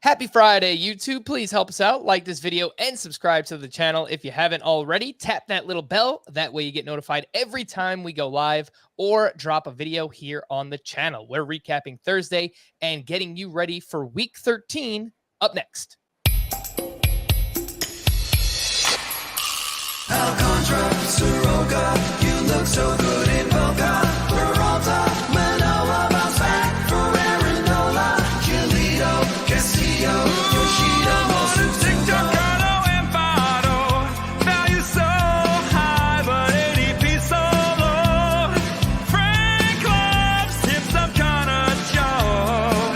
Happy Friday, YouTube. Please help us out. Like this video and subscribe to the channel if you haven't already. Tap that little bell. That way you get notified every time we go live or drop a video here on the channel. We're recapping Thursday and getting you ready for Week 13 up next. Alcantara, Soroka, you look so good in Boca. Peralta, Manoa, bounce back for Aarondola. Giolito, Castillo, Yoshida, Mosu, Giancarlo Enfado, value so high, but ADP so low. Frank loves tips up Connor Joe.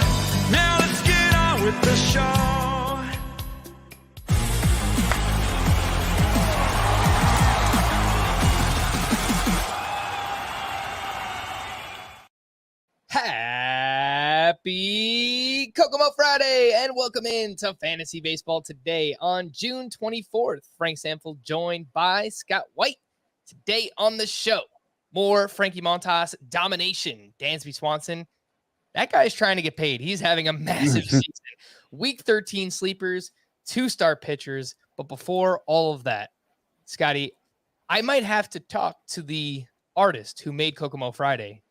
Now let's get on with the show. Happy Kokomo Friday and welcome into Fantasy Baseball today on June 24th. Frank Stampfl joined by Scott White. Today on the show, more Frankie Montas domination. Dansby Swanson, that guy's trying to get paid. He's having a massive season. Week 13 sleepers, 2-star pitchers. But before all of that, Scotty, I might have to talk to the artist who made Kokomo Friday,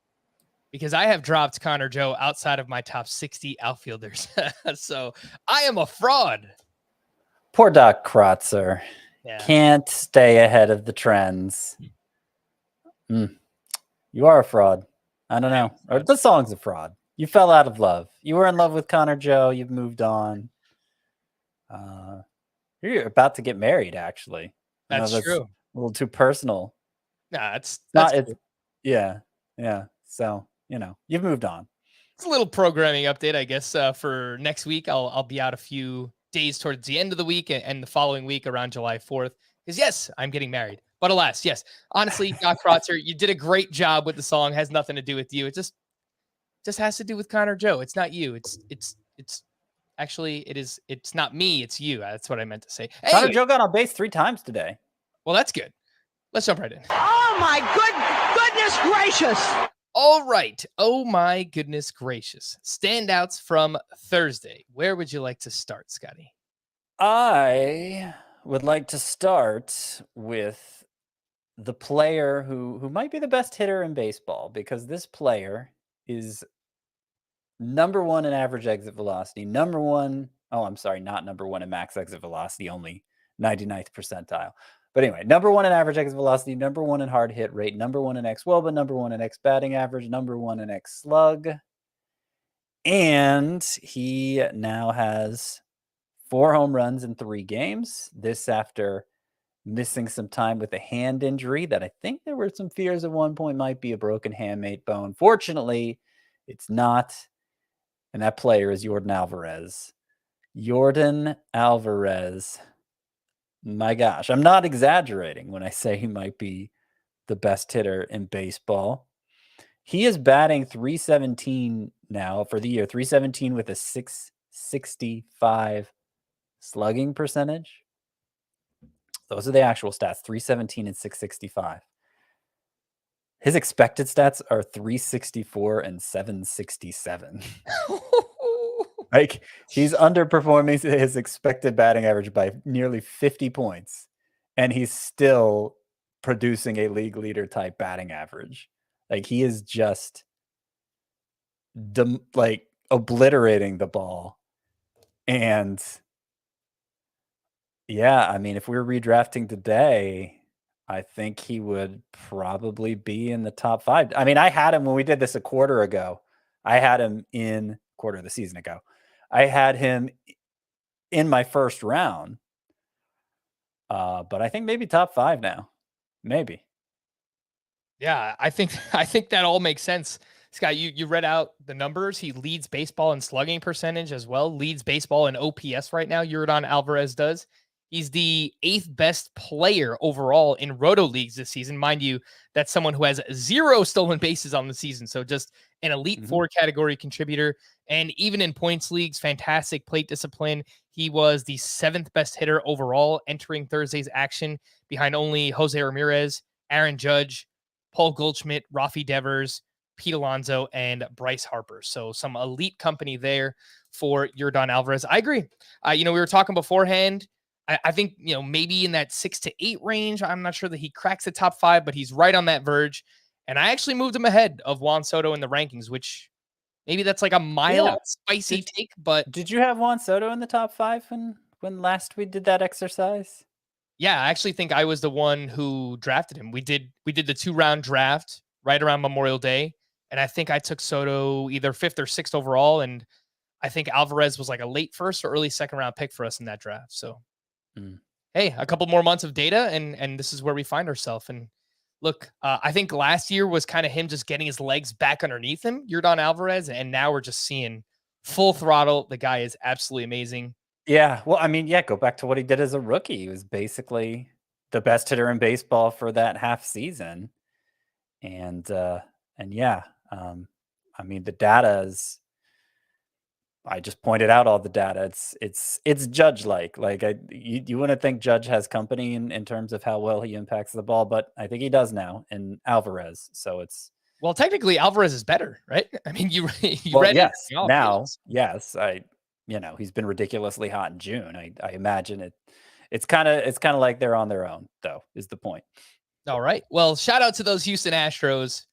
because I have dropped Connor Joe outside of my top 60 outfielders. So I am a fraud. Poor Doc Krotzer. Yeah. Can't stay ahead of the trends. You are a fraud. I don't know. Or the song's a fraud. You fell out of love. You were in love with Connor Joe. You've moved on. You're about to get married, actually. That's true. A little too personal. Nah, that's It's, yeah. So, you've moved on. It's a little programming update, I guess, for next week. I'll be out a few days towards the end of the week and the following week around July 4th. Because, yes, I'm getting married. But alas, yes. Honestly, Doc Krotzer, you did a great job with the song. It has nothing to do with you. It just has to do with Connor Joe. It's not you. It's not me. It's you. That's what I meant to say. Anyway, Connor Joe got on base 3 times today. Well, that's good. Let's jump right in. Oh, my goodness gracious. All right. Oh, my goodness gracious. Standouts from Thursday. Where would you like to start, Scotty? I would like to start with the player who might be the best hitter in baseball, because this player is number 1 in average exit velocity, not number 1 in max exit velocity, only 99th percentile. But anyway, number 1 in average exit velocity, number 1 in hard hit rate, number 1 in xWOBA, number 1 in x batting average, number 1 in x slug. And he now has 4 home runs in 3 games. This after missing some time with a hand injury that I think there were some fears at one point might be a broken hamate bone. Fortunately, it's not. And that player is Yordan Alvarez. Yordan Alvarez. My gosh, I'm not exaggerating when I say he might be the best hitter in baseball. He is batting .317 now for the year, .317 with a .665 slugging percentage. Those are the actual stats, .317 and .665. His expected stats are .364 and .767. Like, he's underperforming his expected batting average by nearly 50 points, and he's still producing a league leader type batting average. Like, he is just obliterating the ball. And yeah, I mean, if we were redrafting today, I think he would probably be in the top 5. I mean, I had him when we did this a quarter of the season ago. I had him in my first round, but I think maybe top 5 now, maybe. Yeah, I think that all makes sense. Scott, you read out the numbers. He leads baseball in slugging percentage as well, leads baseball in OPS right now. Yordan Alvarez does. He's the 8th best player overall in roto leagues this season. Mind you, that's someone who has 0 stolen bases on the season. So just an elite 4 category contributor. And even in points leagues, fantastic plate discipline. He was the 7th best hitter overall entering Thursday's action, behind only Jose Ramirez, Aaron Judge, Paul Goldschmidt, Rafi Devers, Pete Alonso, and Bryce Harper. So some elite company there for Yordan Alvarez. I agree. We were talking beforehand. I think, maybe in that 6 to 8 range. I'm not sure that he cracks the top 5, but he's right on that verge. And I actually moved him ahead of Juan Soto in the rankings, which maybe that's like a mild, spicy take. But did you have Juan Soto in the top 5 when last we did that exercise? yeah, I actually think I was the one who drafted him. We did the 2-round draft right around Memorial Day. And I think I took Soto either 5th or 6th overall. And I think Alvarez was like a late 1st or early 2nd round pick for us in that draft. So, hey, a couple more months of data and this is where we find ourselves. And look, I think last year was kind of him just getting his legs back underneath him, Yordan Alvarez. And now we're just seeing full throttle. The guy is absolutely amazing. Yeah. Well, I mean, go back to what he did as a rookie. He was basically the best hitter in baseball for that half season. And yeah, I mean, the data is, I just pointed out all the data. It's Judge like you wouldn't think Judge has company in terms of how well he impacts the ball, but I think he does now in Alvarez. So it's, well, technically Alvarez is better, right? I mean, you well, read yes, it off now, fields. yes, he's been ridiculously hot in June. I imagine it's kind of like they're on their own, though, is the point. All right. Well, shout out to those Houston Astros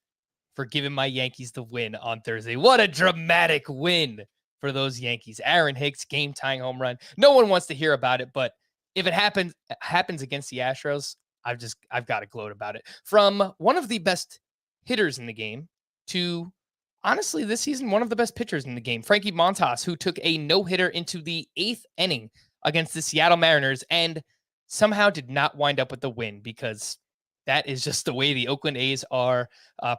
for giving my Yankees the win on Thursday. What a dramatic win for those Yankees. Aaron Hicks, game-tying home run. No one wants to hear about it, but if it happens against the Astros, I've got to gloat about it. From one of the best hitters in the game to, honestly, this season, one of the best pitchers in the game, Frankie Montas, who took a no-hitter into the 8th inning against the Seattle Mariners and somehow did not wind up with the win, because that is just the way the Oakland A's are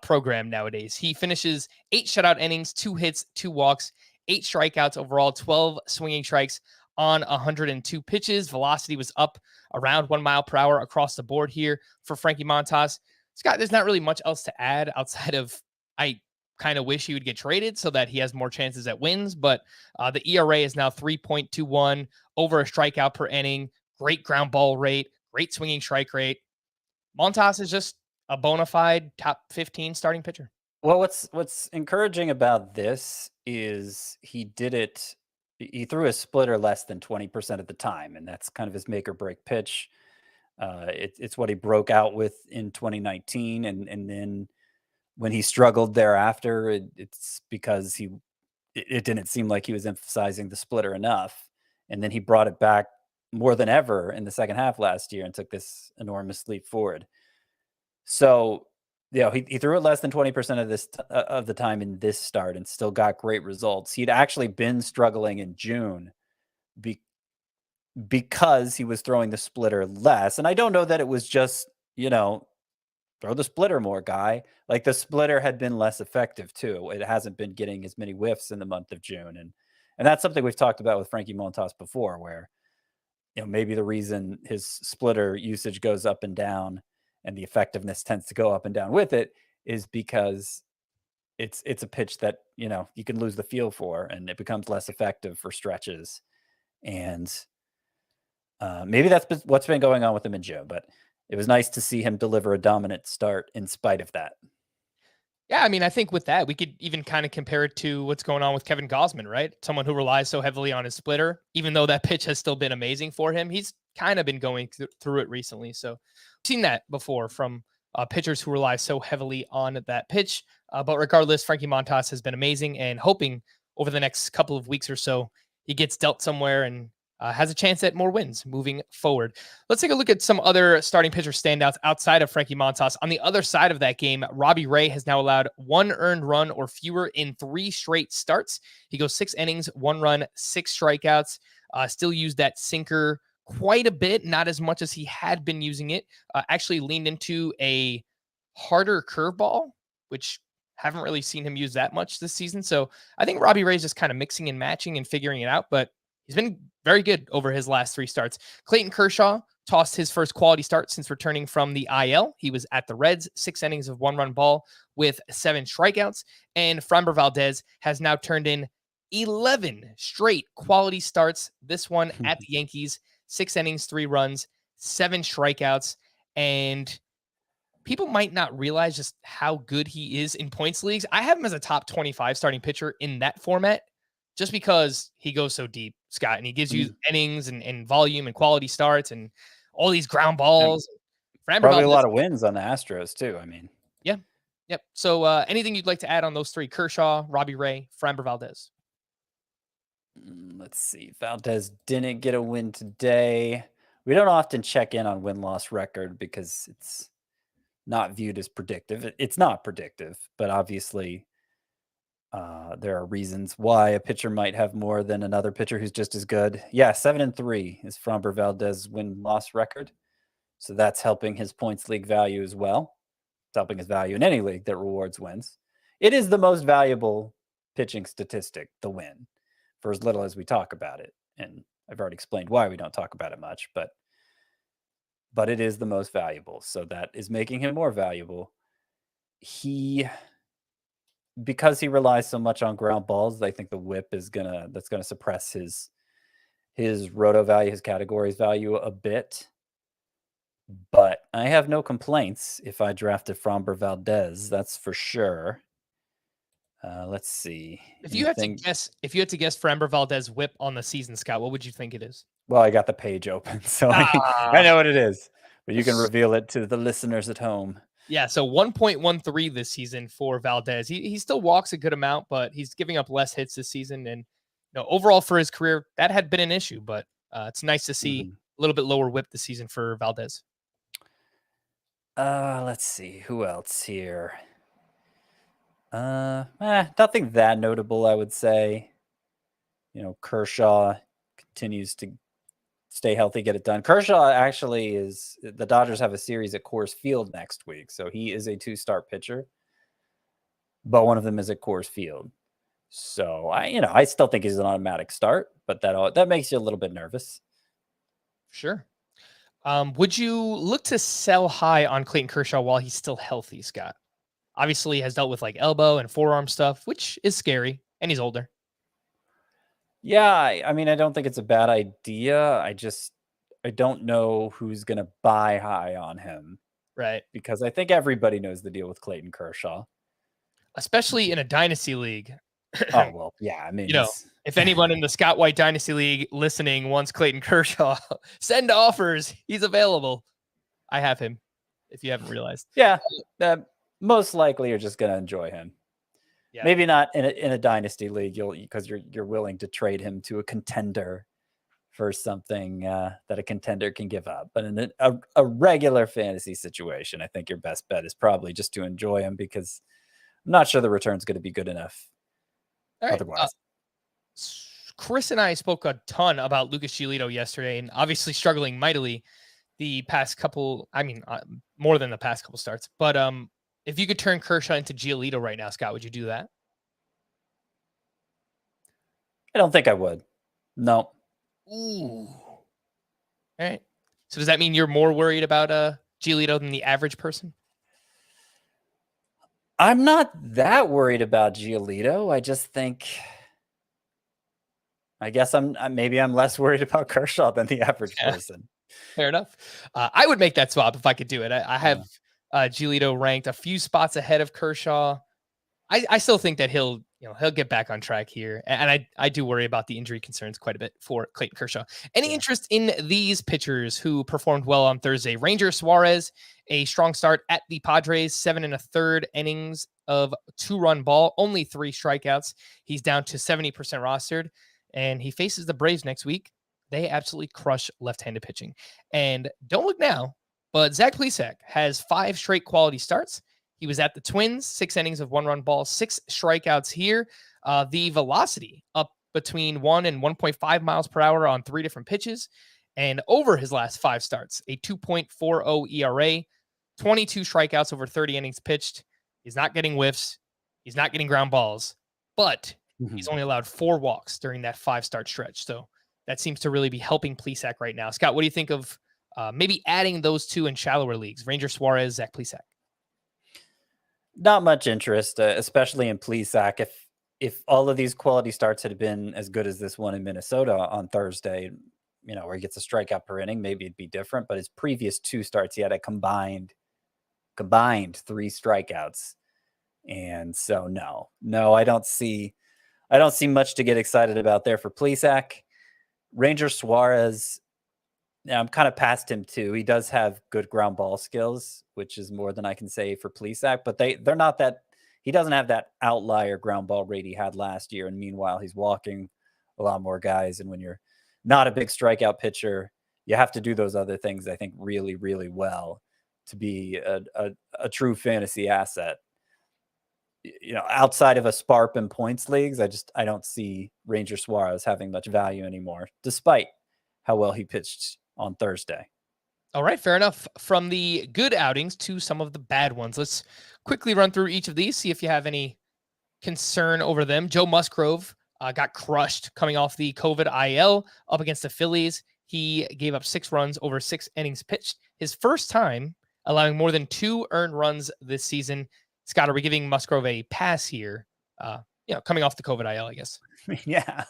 programmed nowadays. He finishes 8 shutout innings, 2 hits, 2 walks, 8 strikeouts overall, 12 swinging strikes on 102 pitches. Velocity was up around 1 mile per hour across the board here for Frankie Montas. Scott, there's not really much else to add outside of I kind of wish he would get traded so that he has more chances at wins. But the ERA is now 3.21, over a strikeout per inning, great ground ball rate, great swinging strike rate. Montas is just a bona fide top 15 starting pitcher. Well, what's encouraging about this is he threw a splitter less than 20% of the time, and that's kind of his make or break pitch. It's what he broke out with in 2019, and then when he struggled thereafter, it's because it didn't seem like he was emphasizing the splitter enough, and then he brought it back more than ever in the second half last year and took this enormous leap forward. So, he threw it less than 20% of the time in this start and still got great results. He'd actually been struggling in June because he was throwing the splitter less. And I don't know that it was just, throw the splitter more, guy. Like, the splitter had been less effective too. It hasn't been getting as many whiffs in the month of June. And that's something we've talked about with Frankie Montas before, where maybe the reason his splitter usage goes up and down and the effectiveness tends to go up and down with it is because it's a pitch that, you can lose the feel for, and it becomes less effective for stretches. And maybe that's what's been going on with him in June, but it was nice to see him deliver a dominant start in spite of that. Yeah, I mean, I think with that, we could even kind of compare it to what's going on with Kevin Gausman, right? Someone who relies so heavily on his splitter, even though that pitch has still been amazing for him. He's kind of been going through it recently. So we've seen that before from pitchers who rely so heavily on that pitch. But regardless, Frankie Montas has been amazing, and hoping over the next couple of weeks or so, he gets dealt somewhere and has a chance at more wins moving forward. Let's take a look at some other starting pitcher standouts outside of Frankie Montas. On the other side of that game, Robbie Ray has now allowed 1 earned run or fewer in 3 straight starts. He goes 6 innings, 1 run, 6 strikeouts. Still used that sinker quite a bit, not as much as he had been using it. Actually leaned into a harder curveball, which haven't really seen him use that much this season. So I think Robbie Ray's just kind of mixing and matching and figuring it out, but he's been very good over his last 3 starts. Clayton Kershaw tossed his first quality start since returning from the IL. He was at the Reds, 6 innings of 1-run ball with 7 strikeouts. And Framber Valdez has now turned in 11 straight quality starts. This one at the Yankees, 6 innings, 3 runs, 7 strikeouts. And people might not realize just how good he is in points leagues. I have him as a top 25 starting pitcher in that format just because he goes so deep, Scott, and he gives you innings and volume and quality starts and all these ground balls. Probably a lot of wins on the Astros too. I mean, yeah. Yep. So anything you'd like to add on those three? Kershaw, Robbie Ray, Framber Valdez. Let's see. Valdez didn't get a win today. We don't often check in on win-loss record because it's not viewed as predictive. It's not predictive, but obviously there are reasons why a pitcher might have more than another pitcher who's just as good. Yeah, 7-3 is Framber Valdez's win-loss record. So that's helping his points league value as well. It's helping his value in any league that rewards wins. It is the most valuable pitching statistic, the win, for as little as we talk about it. And I've already explained why we don't talk about it much, but it is the most valuable. So that is making him more valuable. Because he relies so much on ground balls, I think the whip is that's gonna suppress his roto value, his categories value a bit. But I have no complaints if I drafted Framber Valdez, that's for sure. Let's see. If you had to guess Framber Valdez whip on the season, Scott, what would you think it is? Well, I got the page open, so I know what it is. But you can reveal it to the listeners at home. Yeah, so 1.13 this season for Valdez. He still walks a good amount, but he's giving up less hits this season. And overall for his career, that had been an issue. But it's nice to see a little bit lower whip this season for Valdez. Let's see. Who else here? Nothing that notable, I would say. Kershaw continues to stay healthy, get it done. Kershaw actually the Dodgers have a series at Coors Field next week, so he is a 2-start pitcher, but one of them is at Coors Field. So I still think he's an automatic start, but that makes you a little bit nervous. Sure. Would you look to sell high on Clayton Kershaw while he's still healthy, Scott? Obviously, he has dealt with like elbow and forearm stuff, which is scary, and he's older. Yeah, I mean, I don't think it's a bad idea. I don't know who's going to buy high on him. Right. Because I think everybody knows the deal with Clayton Kershaw. Especially in a dynasty league. Oh, well, yeah. I mean, if anyone in the Scott White Dynasty League listening wants Clayton Kershaw, send offers. He's available. I have him, if you haven't realized. Yeah, most likely you're just going to enjoy him. Yeah. Maybe not in a dynasty league, because you're willing to trade him to a contender for something that a contender can give up. But in a regular fantasy situation, I think your best bet is probably just to enjoy him, because I'm not sure the return's going to be good enough. All right. Otherwise. Chris and I spoke a ton about Lucas Giolito yesterday, and obviously struggling mightily the past couple. I mean, more than the past couple starts. But if you could turn Kershaw into Giolito right now, Scott, would you do that? I don't think I would. No. Ooh. All right. So does that mean you're more worried about Giolito than the average person? I'm not that worried about Giolito. I just think, I guess I'm less worried about Kershaw than the average person. Fair enough. I would make that swap if I could do it. I have Giolito ranked a few spots ahead of Kershaw. I still think that he'll get back on track here. And I do worry about the injury concerns quite a bit for Clayton Kershaw. Any interest in these pitchers who performed well on Thursday? Ranger Suarez, a strong start at the Padres, 7 1/3 innings of 2-run ball, only 3 strikeouts. He's down to 70% rostered, and he faces the Braves next week. They absolutely crush left-handed pitching. And don't look now, but Zach Plesac has 5 straight quality starts. He was at the Twins, 6 innings of 1-run ball, 6 strikeouts here. The velocity up between 1 and 1.5 miles per hour on 3 different pitches. And over his last 5 starts, a 2.40 ERA, 22 strikeouts over 30 innings pitched. He's not getting whiffs. He's not getting ground balls. But he's only allowed 4 walks during that 5-start stretch. So that seems to really be helping Plesac right now. Scott, what do you think of maybe adding those 2 in shallower leagues? Ranger Suarez, Zach Plesac. Not much interest, especially in Plesac. If all of these quality starts had been as good as this one in Minnesota on Thursday, where he gets a strikeout per inning, maybe it'd be different. But his previous 2 starts, he had a combined combined 3 strikeouts. And so no, I don't see much to get excited about there for Plesac. Ranger Suarez, I'm kind of past him too. He does have good ground ball skills, which is more than I can say for Plesac, but they're not that. He doesn't have that outlier ground ball rate he had last year, and meanwhile he's walking a lot more guys. And when you're not a big strikeout pitcher, you have to do those other things, I think, really, really well to be a true fantasy asset. Outside of a SPARP and points leagues, I don't see Ranger Suarez having much value anymore, despite how well he pitched on Thursday. All right, fair enough. From the good outings to some of the bad ones, let's quickly run through each of these, see if you have any concern over them. Joe Musgrove got crushed coming off the COVID IL up against the Phillies. He gave up 6 runs over 6 innings pitched. His first time allowing more than 2 earned runs this season. Scott, are we giving Musgrove a pass here? Coming off the COVID IL, I guess. Yeah.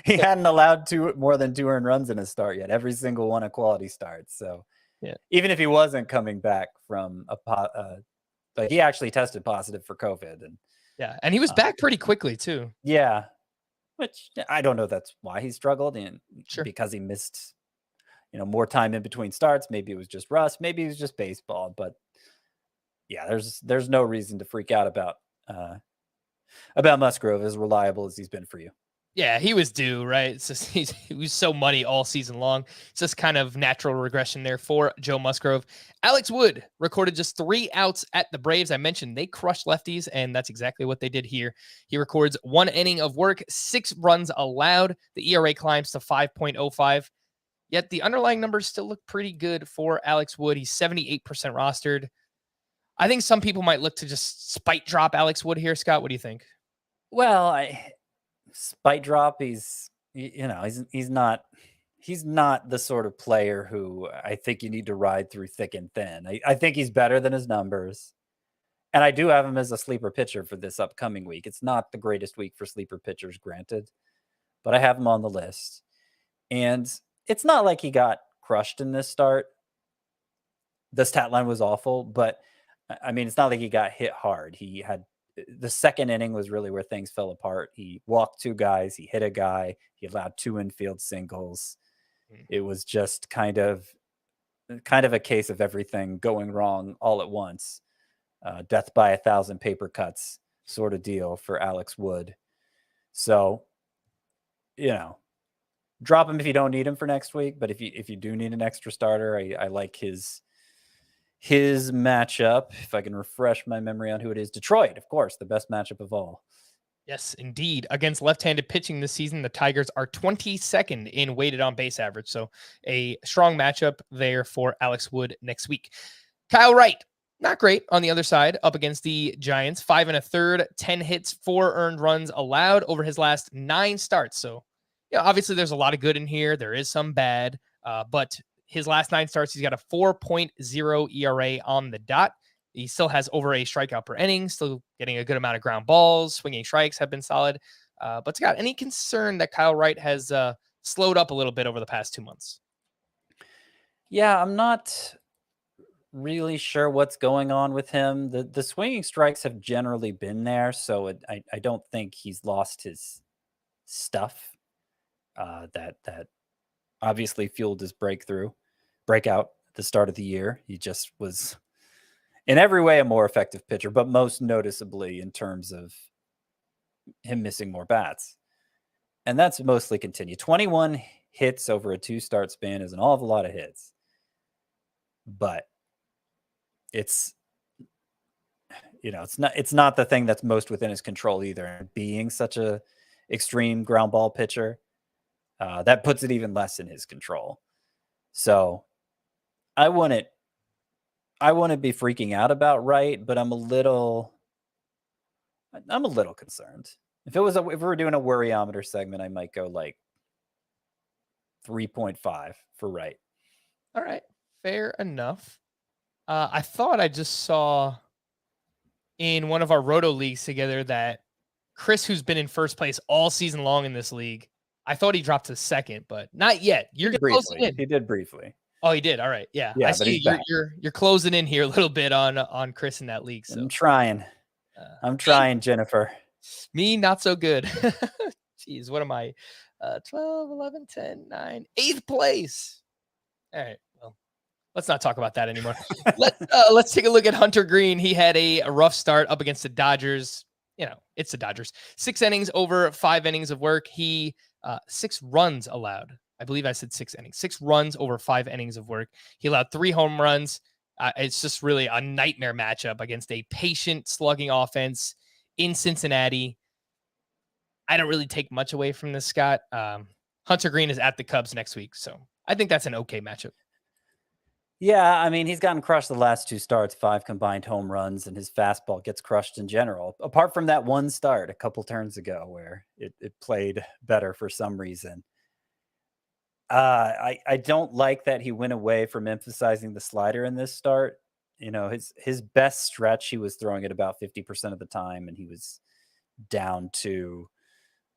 He hadn't allowed more than 2 earned runs in a start yet. Every single one a quality start. So yeah, even if he wasn't coming back from he actually tested positive for COVID. And he was back pretty quickly too. Yeah. Which I don't know that's why he struggled, and Sure. because he missed, more time in between starts. Maybe it was just rust. Maybe it was just baseball. But yeah, there's no reason to freak out about Musgrove, as reliable as he's been for you. Yeah, he was due, right? It's just he was so muddy all season long. It's just kind of natural regression there for Joe Musgrove. Alex Wood recorded just 3 outs at the Braves. I mentioned they crushed lefties, and that's exactly what they did here. He records 1 inning of work, 6 runs allowed. The ERA climbs to 5.05. Yet the underlying numbers still look pretty good for Alex Wood. He's 78% rostered. I think some people might look to just spite drop Alex Wood here. Scott, what do you think? Well, spite drop, he's not the sort of player who I think you need to ride through thick and thin. I think he's better than his numbers. And I do have him as a sleeper pitcher for this upcoming week. It's not the greatest week for sleeper pitchers, granted, but I have him on the list. And it's not like he got crushed in this start. The stat line was awful, but I mean, it's not like he got hit hard. He had the second inning was really where things fell apart. He walked 2 guys. He hit a guy. He allowed 2 infield singles. It was just kind of a case of everything going wrong all at once. Death by 1,000 paper cuts sort of deal for Alex Wood. So, drop him if you don't need him for next week. But if you do need an extra starter, I like his matchup. If I can refresh my memory on who it is. Detroit, of course, the best matchup of all. Yes, indeed. Against left-handed pitching this season, the Tigers are 22nd in weighted on base average. So a strong matchup there for Alex Wood next week. Kyle Wright, not great on the other side, up against the Giants. 5 1/3, 10 hits, 4 earned runs allowed over his last 9 starts. So, obviously there's a lot of good in here. There is some bad, but his last 9 starts, he's got a 4.0 ERA on the dot. He still has over a strikeout per inning, still getting a good amount of ground balls. Swinging strikes have been solid. But Scott, any concern that Kyle Wright has slowed up a little bit over the past 2 months? Yeah, I'm not really sure what's going on with him. The swinging strikes have generally been there, so I don't think he's lost his stuff that obviously fueled his breakout at the start of the year. He just was in every way a more effective pitcher, but most noticeably in terms of him missing more bats. And that's mostly continued. 21 hits over a 2-start span is an awful lot of hits. But it's not the thing that's most within his control either. Being such a extreme ground ball pitcher, that puts it even less in his control. So I wouldn't be freaking out about Wright, but I'm a little concerned. If we were doing a worryometer segment, I might go like 3.5 for Wright. All right, fair enough. I thought I just saw in one of our Roto leagues together that Chris, who's been in first place all season long in this league, I thought he dropped to second, but not yet. You're close in. He did briefly. Oh, he did. All right. Yeah. Yeah, I but see he's back. you're closing in here a little bit on Chris in that league. So I'm trying. I'm trying, Jennifer. me, not so good. Jeez, what am I? 12, 11, 10, 9, 8th place. All right. Well, let's not talk about that anymore. Let's take a look at Hunter Green. He had a rough start up against the Dodgers. You know, it's the Dodgers. 6 innings over 5 innings of work. He 6 runs allowed. I believe I said 6 innings. 6 runs over 5 innings of work. He allowed 3 home runs. It's just really a nightmare matchup against a patient slugging offense in Cincinnati. I don't really take much away from this, Scott. Hunter Green is at the Cubs next week, so I think that's an okay matchup. Yeah, I mean, he's gotten crushed the last 2 starts, 5 combined home runs, and his fastball gets crushed in general. Apart from that one start a couple turns ago where it played better for some reason. I don't like that he went away from emphasizing the slider in this start. You know, his best stretch, he was throwing it about 50% of the time, and he was down to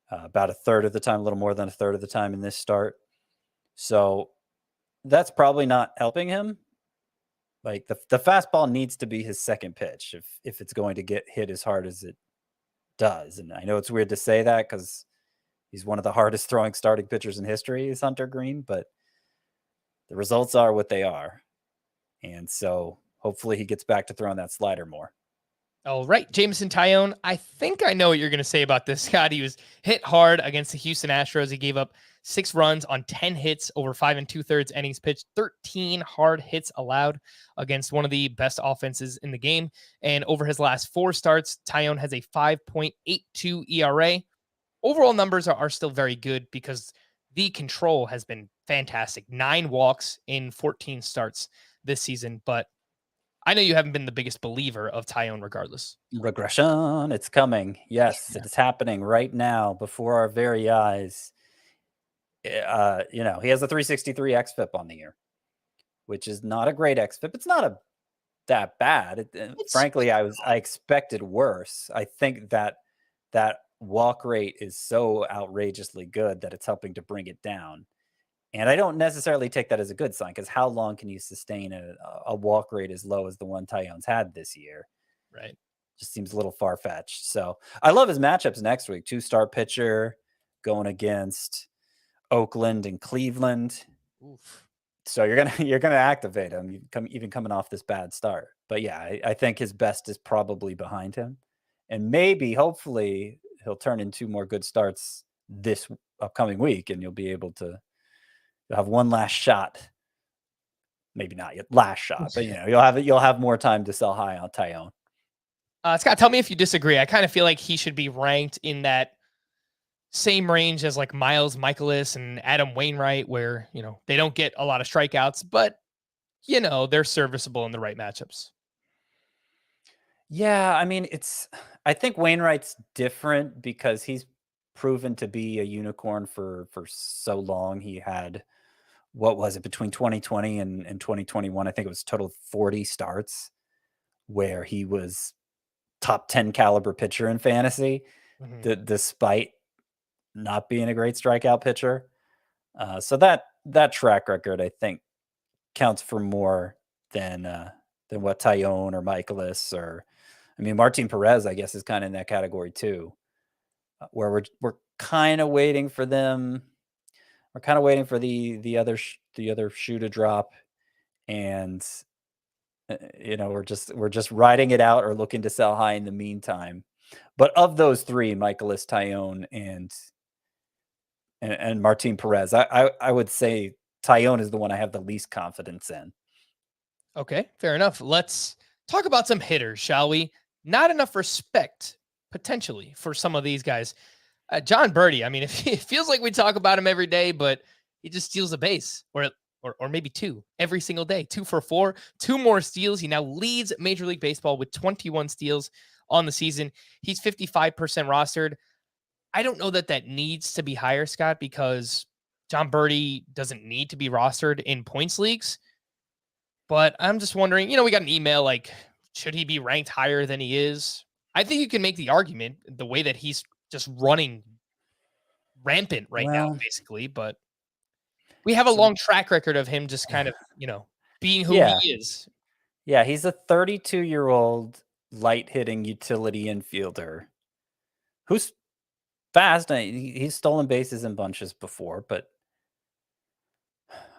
about a third of the time, a little more than a third of the time in this start. So that's probably not helping him. Like the fastball needs to be his second pitch if it's going to get hit as hard as it does. And I know it's weird to say that because he's one of the hardest throwing starting pitchers in history is Hunter Green, but the results are what they are. And so hopefully he gets back to throwing that slider more. All right, Jameson Taillon. I think I know what you're going to say about this, Scott. He was hit hard against the Houston Astros. He gave up 6 runs on 10 hits over 5 2/3 innings pitched, 13 hard hits allowed against one of the best offenses in the game. And over his last 4 starts, Taillon has a 5.82 ERA. Overall numbers are still very good because the control has been fantastic. 9 walks in 14 starts this season, but I know you haven't been the biggest believer of Taillon regardless. Regression, it's coming. Yes, it's happening right now before our very eyes. You know, he has a 363 xFIP on the year, which is not a great xFIP. It's not that bad. Frankly, I expected worse. I think that walk rate is so outrageously good that it's helping to bring it down. And I don't necessarily take that as a good sign because how long can you sustain a walk rate as low as the one Taillon's had this year? Right. Just seems a little far-fetched. So I love his matchups next week. 2-star pitcher going against Oakland and Cleveland. Oof. So you're gonna activate him, even coming off this bad start. But yeah, I think his best is probably behind him. And maybe, hopefully, he'll turn in 2 more good starts this upcoming week, and you'll be able to have one last shot. Maybe not yet last shot, but you know, you'll have more time to sell high on Taillon. Scott, tell me if you disagree. I kind of feel like he should be ranked in that same range as like Miles Michaelis and Adam Wainwright, where, you know, they don't get a lot of strikeouts, but, you know, they're serviceable in the right matchups. Yeah, I mean, I think Wainwright's different because he's proven to be a unicorn for so long. He had, what was it, between 2020 and 2021, I think it was total 40 starts where he was top 10 caliber pitcher in fantasy, despite not being a great strikeout pitcher. So that track record, I think, counts for more than what Taillon or Michaelis or, I mean, Martin Perez, I guess, is kind of in that category too, where we're kind of waiting for them. We're kind of waiting for the other shoe to drop, and you know, we're just riding it out or looking to sell high in the meantime. But of those 3, Michaelis, Taillon, and Martin Perez, I would say Taillon is the one I have the least confidence in. Okay, fair enough. Let's talk about some hitters, shall we? Not enough respect, potentially, for some of these guys. John Birdie, I mean, it feels like we talk about him every day, but he just steals a base, or maybe 2 every single day. 2 for 4, 2 more steals. He now leads Major League Baseball with 21 steals on the season. He's 55% rostered. I don't know that needs to be higher, Scott, because John Birdie doesn't need to be rostered in points leagues. But I'm just wondering, you know, we got an email like, should he be ranked higher than he is? I think you can make the argument the way that he's just running rampant right now, basically. But We have a So- long track record of him just kind of, being who Yeah. he is. Yeah, he's a 32-year-old light-hitting utility infielder who's fast. He's stolen bases in bunches before, but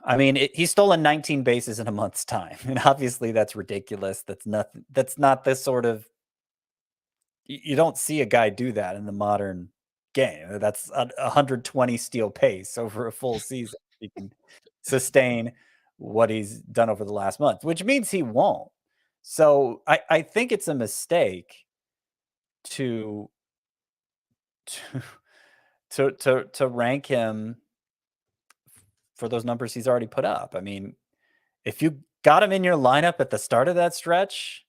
I mean, he's stolen 19 bases in a month's time, and obviously that's ridiculous. That's nothing. That's not the sort of you don't see a guy do that in the modern game. That's a 120 steal pace over a full season. He can sustain what he's done over the last month, which means he won't. So I think it's a mistake to to rank him for those numbers he's already put up. I mean, if you got him in your lineup at the start of that stretch,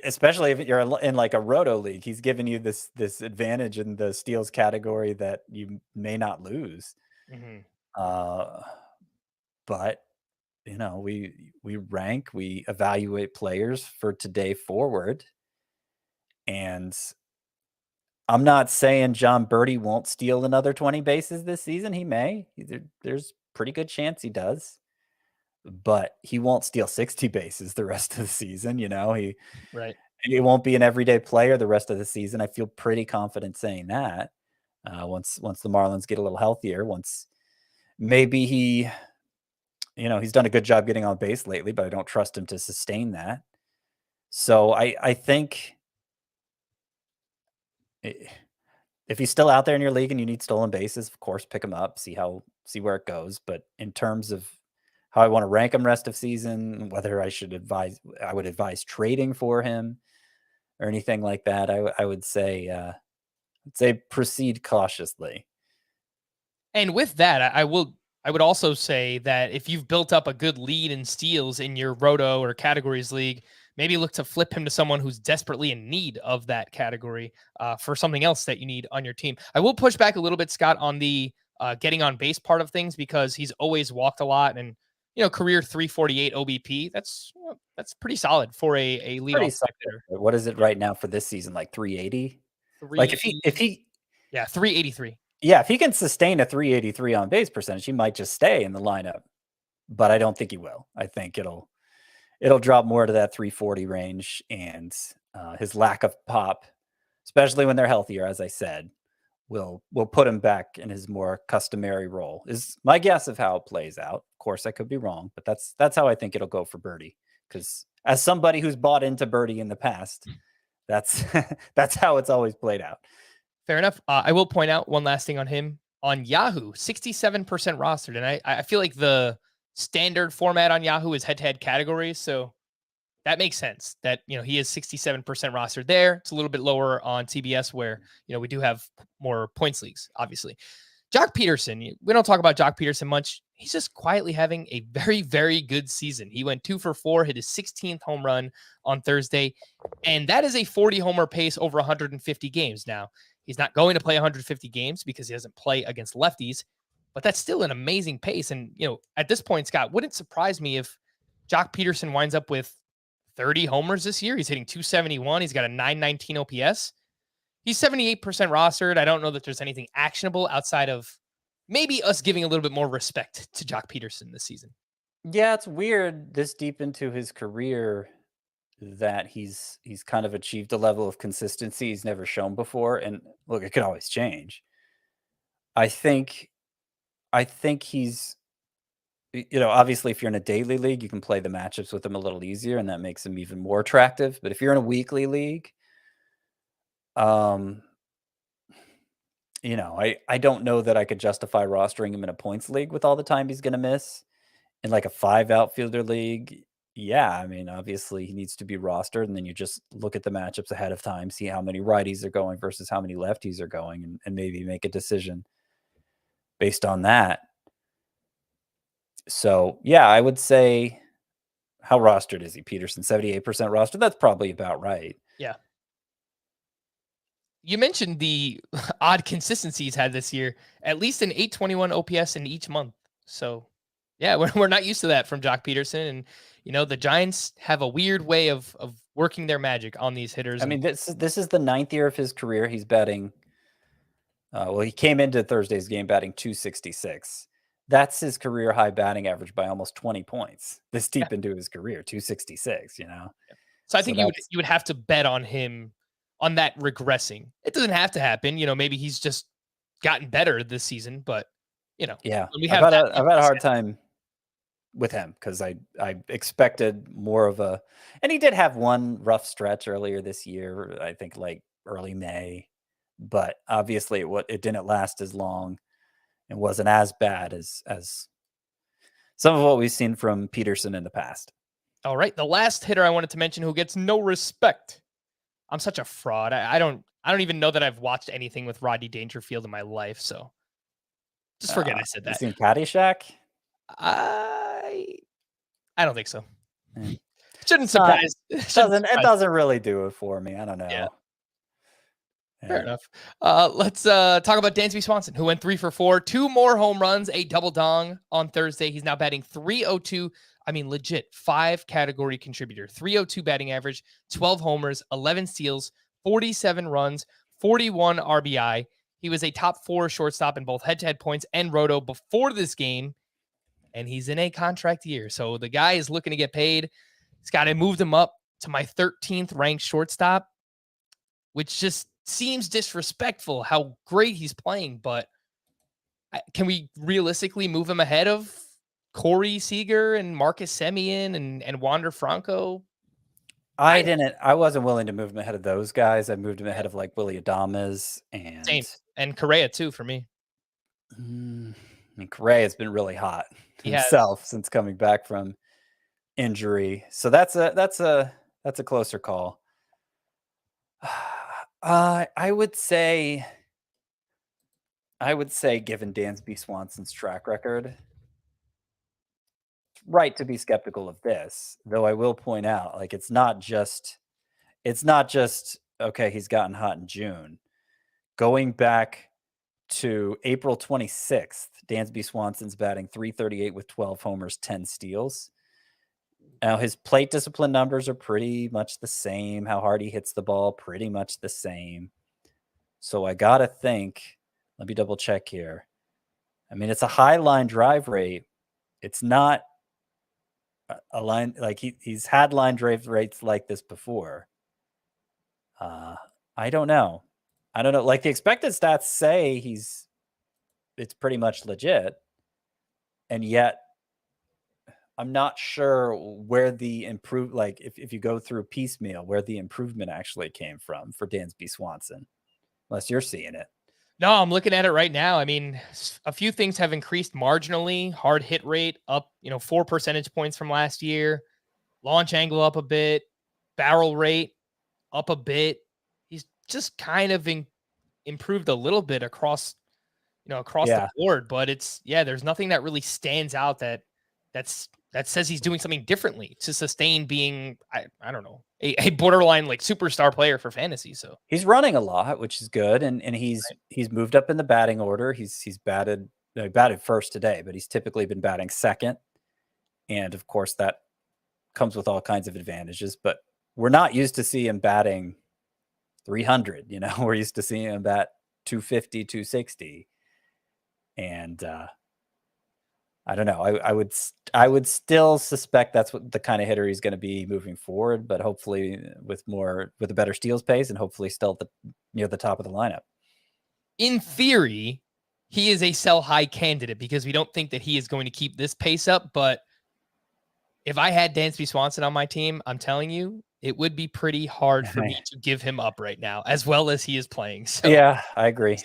especially if you're in like a roto league, he's giving you this advantage in the steals category that you may not lose. Mhm. But we rank, we evaluate players for today forward, and I'm not saying John Birdie won't steal another 20 bases this season. He may. There's pretty good chance he does, but he won't steal 60 bases the rest of the season. Right. He won't be an everyday player the rest of the season. I feel pretty confident saying that. Once the Marlins get a little healthier, once maybe he's done a good job getting on base lately, but I don't trust him to sustain that. So I think if he's still out there in your league and you need stolen bases, of course, pick him up, see where it goes. But in terms of how I want to rank him rest of season, whether I would advise trading for him or anything like that, I would say proceed cautiously. And with that, I would also say that if you've built up a good lead in steals in your roto or categories league, maybe look to flip him to someone who's desperately in need of that category for something else that you need on your team. I will push back a little bit, Scott, on the getting on base part of things, because he's always walked a lot, and career 348 OBP. That's pretty solid for a leadoff hitter. What is it right now for this season? Like 380? Like if he 383. Yeah, if he can sustain a 383 on base percentage, he might just stay in the lineup. But I don't think he will. I think it'll drop more to that 340 range, and his lack of pop, especially when they're healthier, as I said, will put him back in his more customary role. Is my guess of how it plays out. Of course, I could be wrong, but that's how I think it'll go for Birdie. Because as somebody who's bought into Birdie in the past, that's that's how it's always played out. Fair enough. I will point out one last thing on him. On Yahoo, 67% rostered. And I feel like the standard format on Yahoo is head-to-head categories. So that makes sense that, he is 67% rostered there. It's a little bit lower on TBS where, we do have more points leagues, obviously. Jock Peterson, we don't talk about Jock Peterson much. He's just quietly having a very, very good season. He went 2 for 4, hit his 16th home run on Thursday. And that is a 40 homer pace over 150 games. Now, he's not going to play 150 games because he doesn't play against lefties, but that's still an amazing pace. And, at this point, Scott, wouldn't surprise me if Jock Peterson winds up with 30 homers this year. He's hitting 271. He's got a 919 OPS. He's 78% rostered. I don't know that there's anything actionable outside of maybe us giving a little bit more respect to Jock Peterson this season. Yeah, it's weird this deep into his career that he's kind of achieved a level of consistency he's never shown before. And look, it could always change. I think he's, obviously if you're in a daily league, you can play the matchups with him a little easier, and that makes him even more attractive. But if you're in a weekly league, I don't know that I could justify rostering him in a points league with all the time he's going to miss. In like a 5 outfielder league, yeah, I mean, obviously he needs to be rostered, and then you just look at the matchups ahead of time, see how many righties are going versus how many lefties are going, and maybe make a decision based on that. So, yeah, I would say, how rostered is he, Peterson? 78% rostered? That's probably about right. Yeah. You mentioned the odd consistency he's had this year, at least an 821 OPS in each month. So, yeah, we're not used to that from Jock Peterson. And, the Giants have a weird way of working their magic on these hitters. I mean, this is the 9th year of his career. He's batting Well, he came into Thursday's game batting 266. That's his career high batting average by almost 20 points this deep into his career, 266, So I So think that's you would have to bet on him on that regressing. It doesn't have to happen. Maybe he's just gotten better this season, but yeah. when we I've have had that a hard time with him because I expected more of a, and he did have one rough stretch earlier this year, I think like early May, but obviously it didn't last as long and wasn't as bad as some of what we've seen from Peterson in the past. All right, the last hitter I wanted to mention who gets no respect. I'm such a fraud. I don't even know that I've watched anything with Rodney Dangerfield in my life, so just forget I said You that. seen Caddyshack? I don't think so. Yeah. Shouldn't surprise. It doesn't really do it for me. I don't know. Yeah. Yeah. Fair enough. Let's talk about Dansby Swanson, who went 3 for 4, 2 more home runs, a double dong on Thursday. He's now batting 302. I mean, legit 5 category contributor, 302 batting average, 12 homers, 11 steals, 47 runs, 41 RBI. He was a top 4 shortstop in both head-to-head points and roto before this game, and he's in a contract year. So the guy is looking to get paid. Scott, I moved him up to my 13th ranked shortstop, which just seems disrespectful how great he's playing, but can we realistically move him ahead of Corey Seager and Marcus Semien and Wander Franco? I wasn't willing to move him ahead of those guys. I moved him ahead of like Willy Adames and Same. And Correa too for me. I mean, Correa's been really hot He has. himself since coming back from injury. So that's a closer call. I would say given Dansby Swanson's track record, right to be skeptical of this, though I will point out, like, it's not just okay, he's gotten hot in June. Going back to April 26th, Dansby Swanson's batting 338 with 12 homers, 10 steals. Now his plate discipline numbers are pretty much the same. How hard he hits the ball, pretty much the same. So I gotta think, let me double check here. I mean, it's a high line drive rate. It's not a line like he's had line drive rates like this before. I don't know. Like the expected stats say it's pretty much legit. And yet I'm not sure where the if you go through piecemeal, where the improvement actually came from for Dansby Swanson, unless you're seeing it. No, I'm looking at it right now. I mean, a few things have increased marginally. Hard hit rate up, 4 percentage points from last year. Launch angle up a bit. Barrel rate up a bit. He's just kind of improved a little bit across the board. But there's nothing that really stands out that says he's doing something differently to sustain being, I don't know, a borderline like superstar player for fantasy. So he's running a lot, which is good. And he's moved up in the batting order. He batted first today, but he's typically been batting second. And of course that comes with all kinds of advantages, but we're not used to seeing him batting 300, we're used to seeing him bat 250, 260. And, I don't know. I would still suspect that's what the kind of hitter he's going to be moving forward, but hopefully with a better steals pace and hopefully still near the top of the lineup. In theory, he is a sell high candidate because we don't think that he is going to keep this pace up. But if I had Dansby Swanson on my team, I'm telling you, it would be pretty hard for me to give him up right now, as well as he is playing. So yeah, I agree.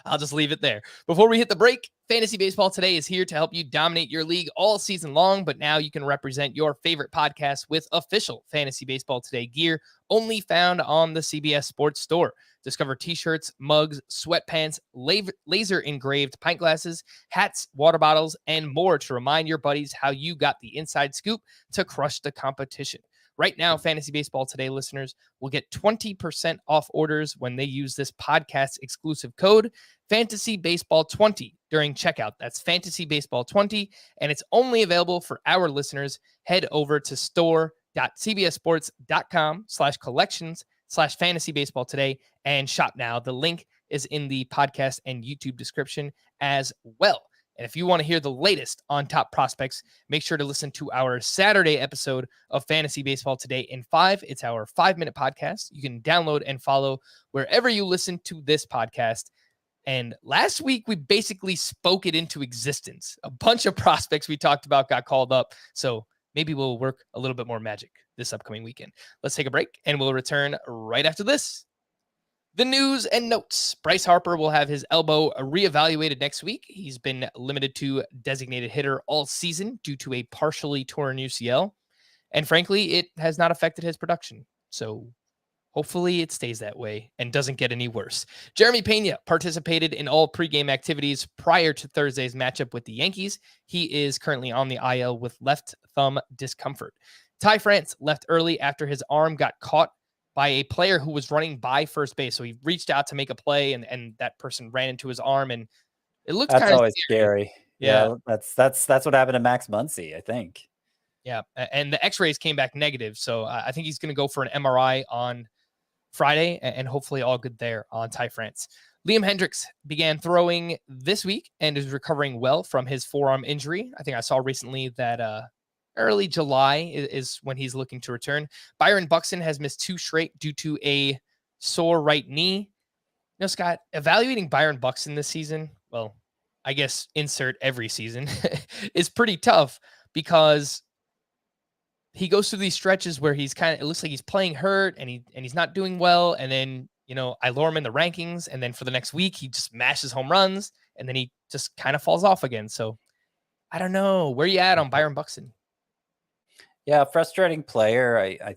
I'll just leave it there. Before we hit the break, Fantasy Baseball Today is here to help you dominate your league all season long, but now you can represent your favorite podcast with official Fantasy Baseball Today gear only found on the CBS Sports Store. Discover t-shirts, mugs, sweatpants, laser engraved pint glasses, hats, water bottles, and more to remind your buddies how you got the inside scoop to crush the competition. Right now, Fantasy Baseball Today listeners will get 20% off orders when they use this podcast exclusive code Fantasy Baseball 20 during checkout. That's Fantasy Baseball 20, and it's only available for our listeners. Head over to store.cbssports.com/collections/fantasy baseball today and shop now. The link is in the podcast and YouTube description as well. And if you want to hear the latest on top prospects, make sure to listen to our Saturday episode of Fantasy Baseball Today in 5. It's our 5-minute podcast. You can download and follow wherever you listen to this podcast. And last week, we basically spoke it into existence. A bunch of prospects we talked about got called up. So maybe we'll work a little bit more magic this upcoming weekend. Let's take a break, and we'll return right after this. The news and notes. Bryce Harper will have his elbow reevaluated next week. He's been limited to designated hitter all season due to a partially torn UCL. And frankly, it has not affected his production. So hopefully it stays that way and doesn't get any worse. Jeremy Pena participated in all pregame activities prior to Thursday's matchup with the Yankees. He is currently on the IL with left thumb discomfort. Ty France left early after his arm got caught by a player who was running by first base. So he reached out to make a play, and that person ran into his arm, and it looked kind of always scary. Yeah. That's what happened to Max Muncy, I think. Yeah, and the x-rays came back negative. So I think he's going to go for an MRI on Friday, and hopefully all good there on Ty France. Liam Hendricks began throwing this week and is recovering well from his forearm injury. I think I saw recently that early July is when he's looking to return. Byron Buxton has missed 2 straight due to a sore right knee. You know, Scott, evaluating Byron Buxton this season, well, I guess insert every season, is pretty tough because he goes through these stretches where it looks like he's playing hurt and he's not doing well. And then, you know, I lower him in the rankings, and then for the next week, he just mashes home runs, and then he just kind of falls off again. So I don't know. Where you at on Byron Buxton? Yeah, frustrating player.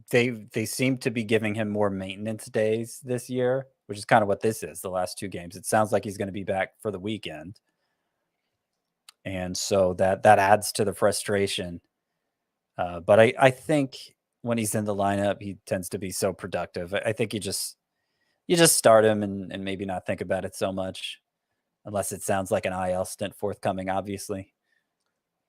They seem to be giving him more maintenance days this year, which is kind of what this is, the last 2 games. It sounds like he's going to be back for the weekend. And so that adds to the frustration. But I think when he's in the lineup, he tends to be so productive. I think you just start him and maybe not think about it so much, unless it sounds like an IL stint forthcoming, obviously.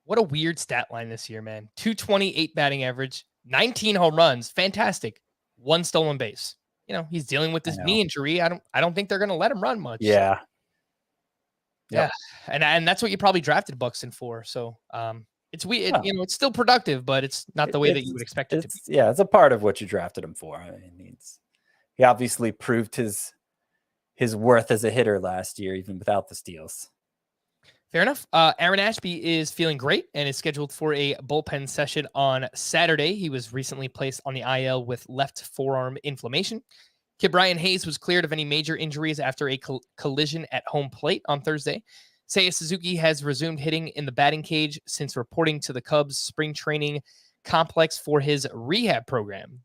What a weird stat line this year, man. 228 batting average, 19 home runs. Fantastic. 1 stolen base. You know, he's dealing with this knee injury. I don't think they're going to let him run much. Yeah. Yeah. And that's what you probably drafted Buxton for. So it's weird. You know, it's still productive, but it's not the way that you would expect it to be. Yeah, it's a part of what you drafted him for. I mean, he obviously proved his worth as a hitter last year, even without the steals. Fair enough. Aaron Ashby is feeling great and is scheduled for a bullpen session on Saturday. He was recently placed on the IL with left forearm inflammation. Kid Brian Hayes was cleared of any major injuries after a collision at home plate on Thursday. Seiya Suzuki has resumed hitting in the batting cage since reporting to the Cubs spring training complex for his rehab program.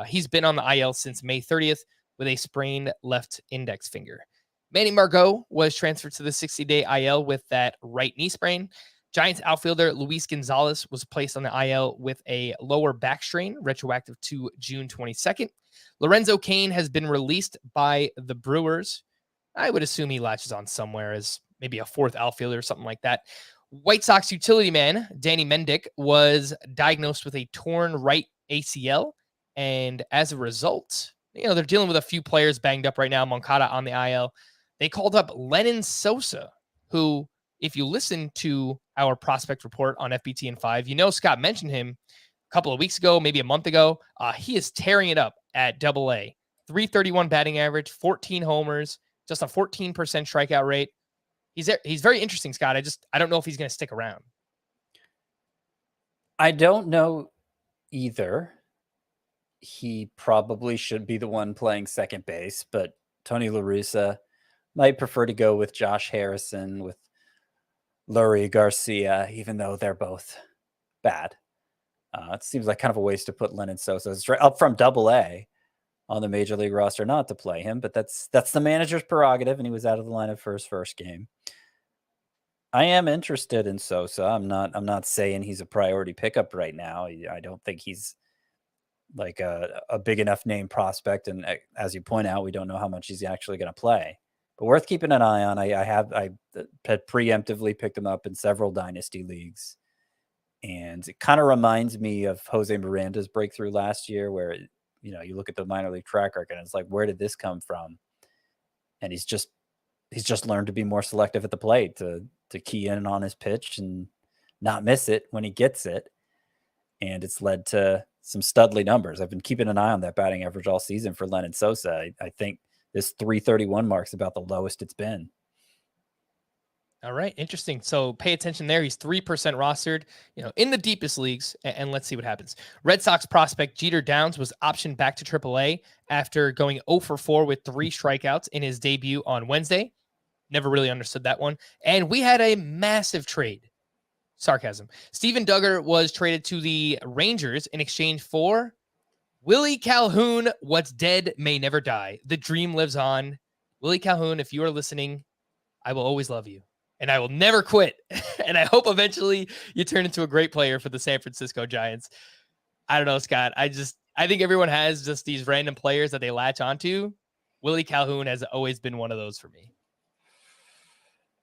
He's been on the IL since May 30th with a sprained left index finger. Manny Margot was transferred to the 60-day IL with that right knee sprain. Giants outfielder Luis Gonzalez was placed on the IL with a lower back strain, retroactive to June 22nd. Lorenzo Cain has been released by the Brewers. I would assume he latches on somewhere as maybe a 4th outfielder or something like that. White Sox utility man Danny Mendick was diagnosed with a torn right ACL, and as a result, you know, they're dealing with a few players banged up right now. Moncada on the IL. They called up Lennon Sosa, who, if you listen to our prospect report on FBT and 5, you know Scott mentioned him a couple of weeks ago, maybe a month ago. He is tearing it up at AA. 331 batting average, 14 homers, just a 14% strikeout rate. He's very interesting, Scott. I don't know if he's going to stick around. I don't know either. He probably should be the one playing second base, but Tony La Russa might prefer to go with Josh Harrison, with Lurie Garcia, even though they're both bad. It seems like kind of a waste to put Lennon Sosa up from AA on the major league roster not to play him, but that's the manager's prerogative, and he was out of the lineup for his first game. I am interested in Sosa. I'm not saying he's a priority pickup right now. I don't think he's like a big enough name prospect, and as you point out, we don't know how much he's actually going to play. But worth keeping an eye on. I had preemptively picked him up in several dynasty leagues, and it kind of reminds me of Jose Miranda's breakthrough last year, where you look at the minor league track record and it's like, where did this come from? And he's just learned to be more selective at the plate, to key in on his pitch and not miss it when he gets it. And it's led to some studly numbers. I've been keeping an eye on that batting average all season for Lenyn Sosa. I think this 331 mark is about the lowest it's been. All right, interesting. So pay attention there. He's 3% rostered, in the deepest leagues, and let's see what happens. Red Sox prospect Jeter Downs was optioned back to AAA after going 0 for 4 with 3 strikeouts in his debut on Wednesday. Never really understood that one. And we had a massive trade. Sarcasm. Steven Duggar was traded to the Rangers in exchange for Willie Calhoun. What's dead may never die. The dream lives on. Willie Calhoun, if you are listening, I will always love you. And I will never quit. And I hope eventually you turn into a great player for the San Francisco Giants. I don't know, Scott. I think everyone has just these random players that they latch onto. Willie Calhoun has always been one of those for me.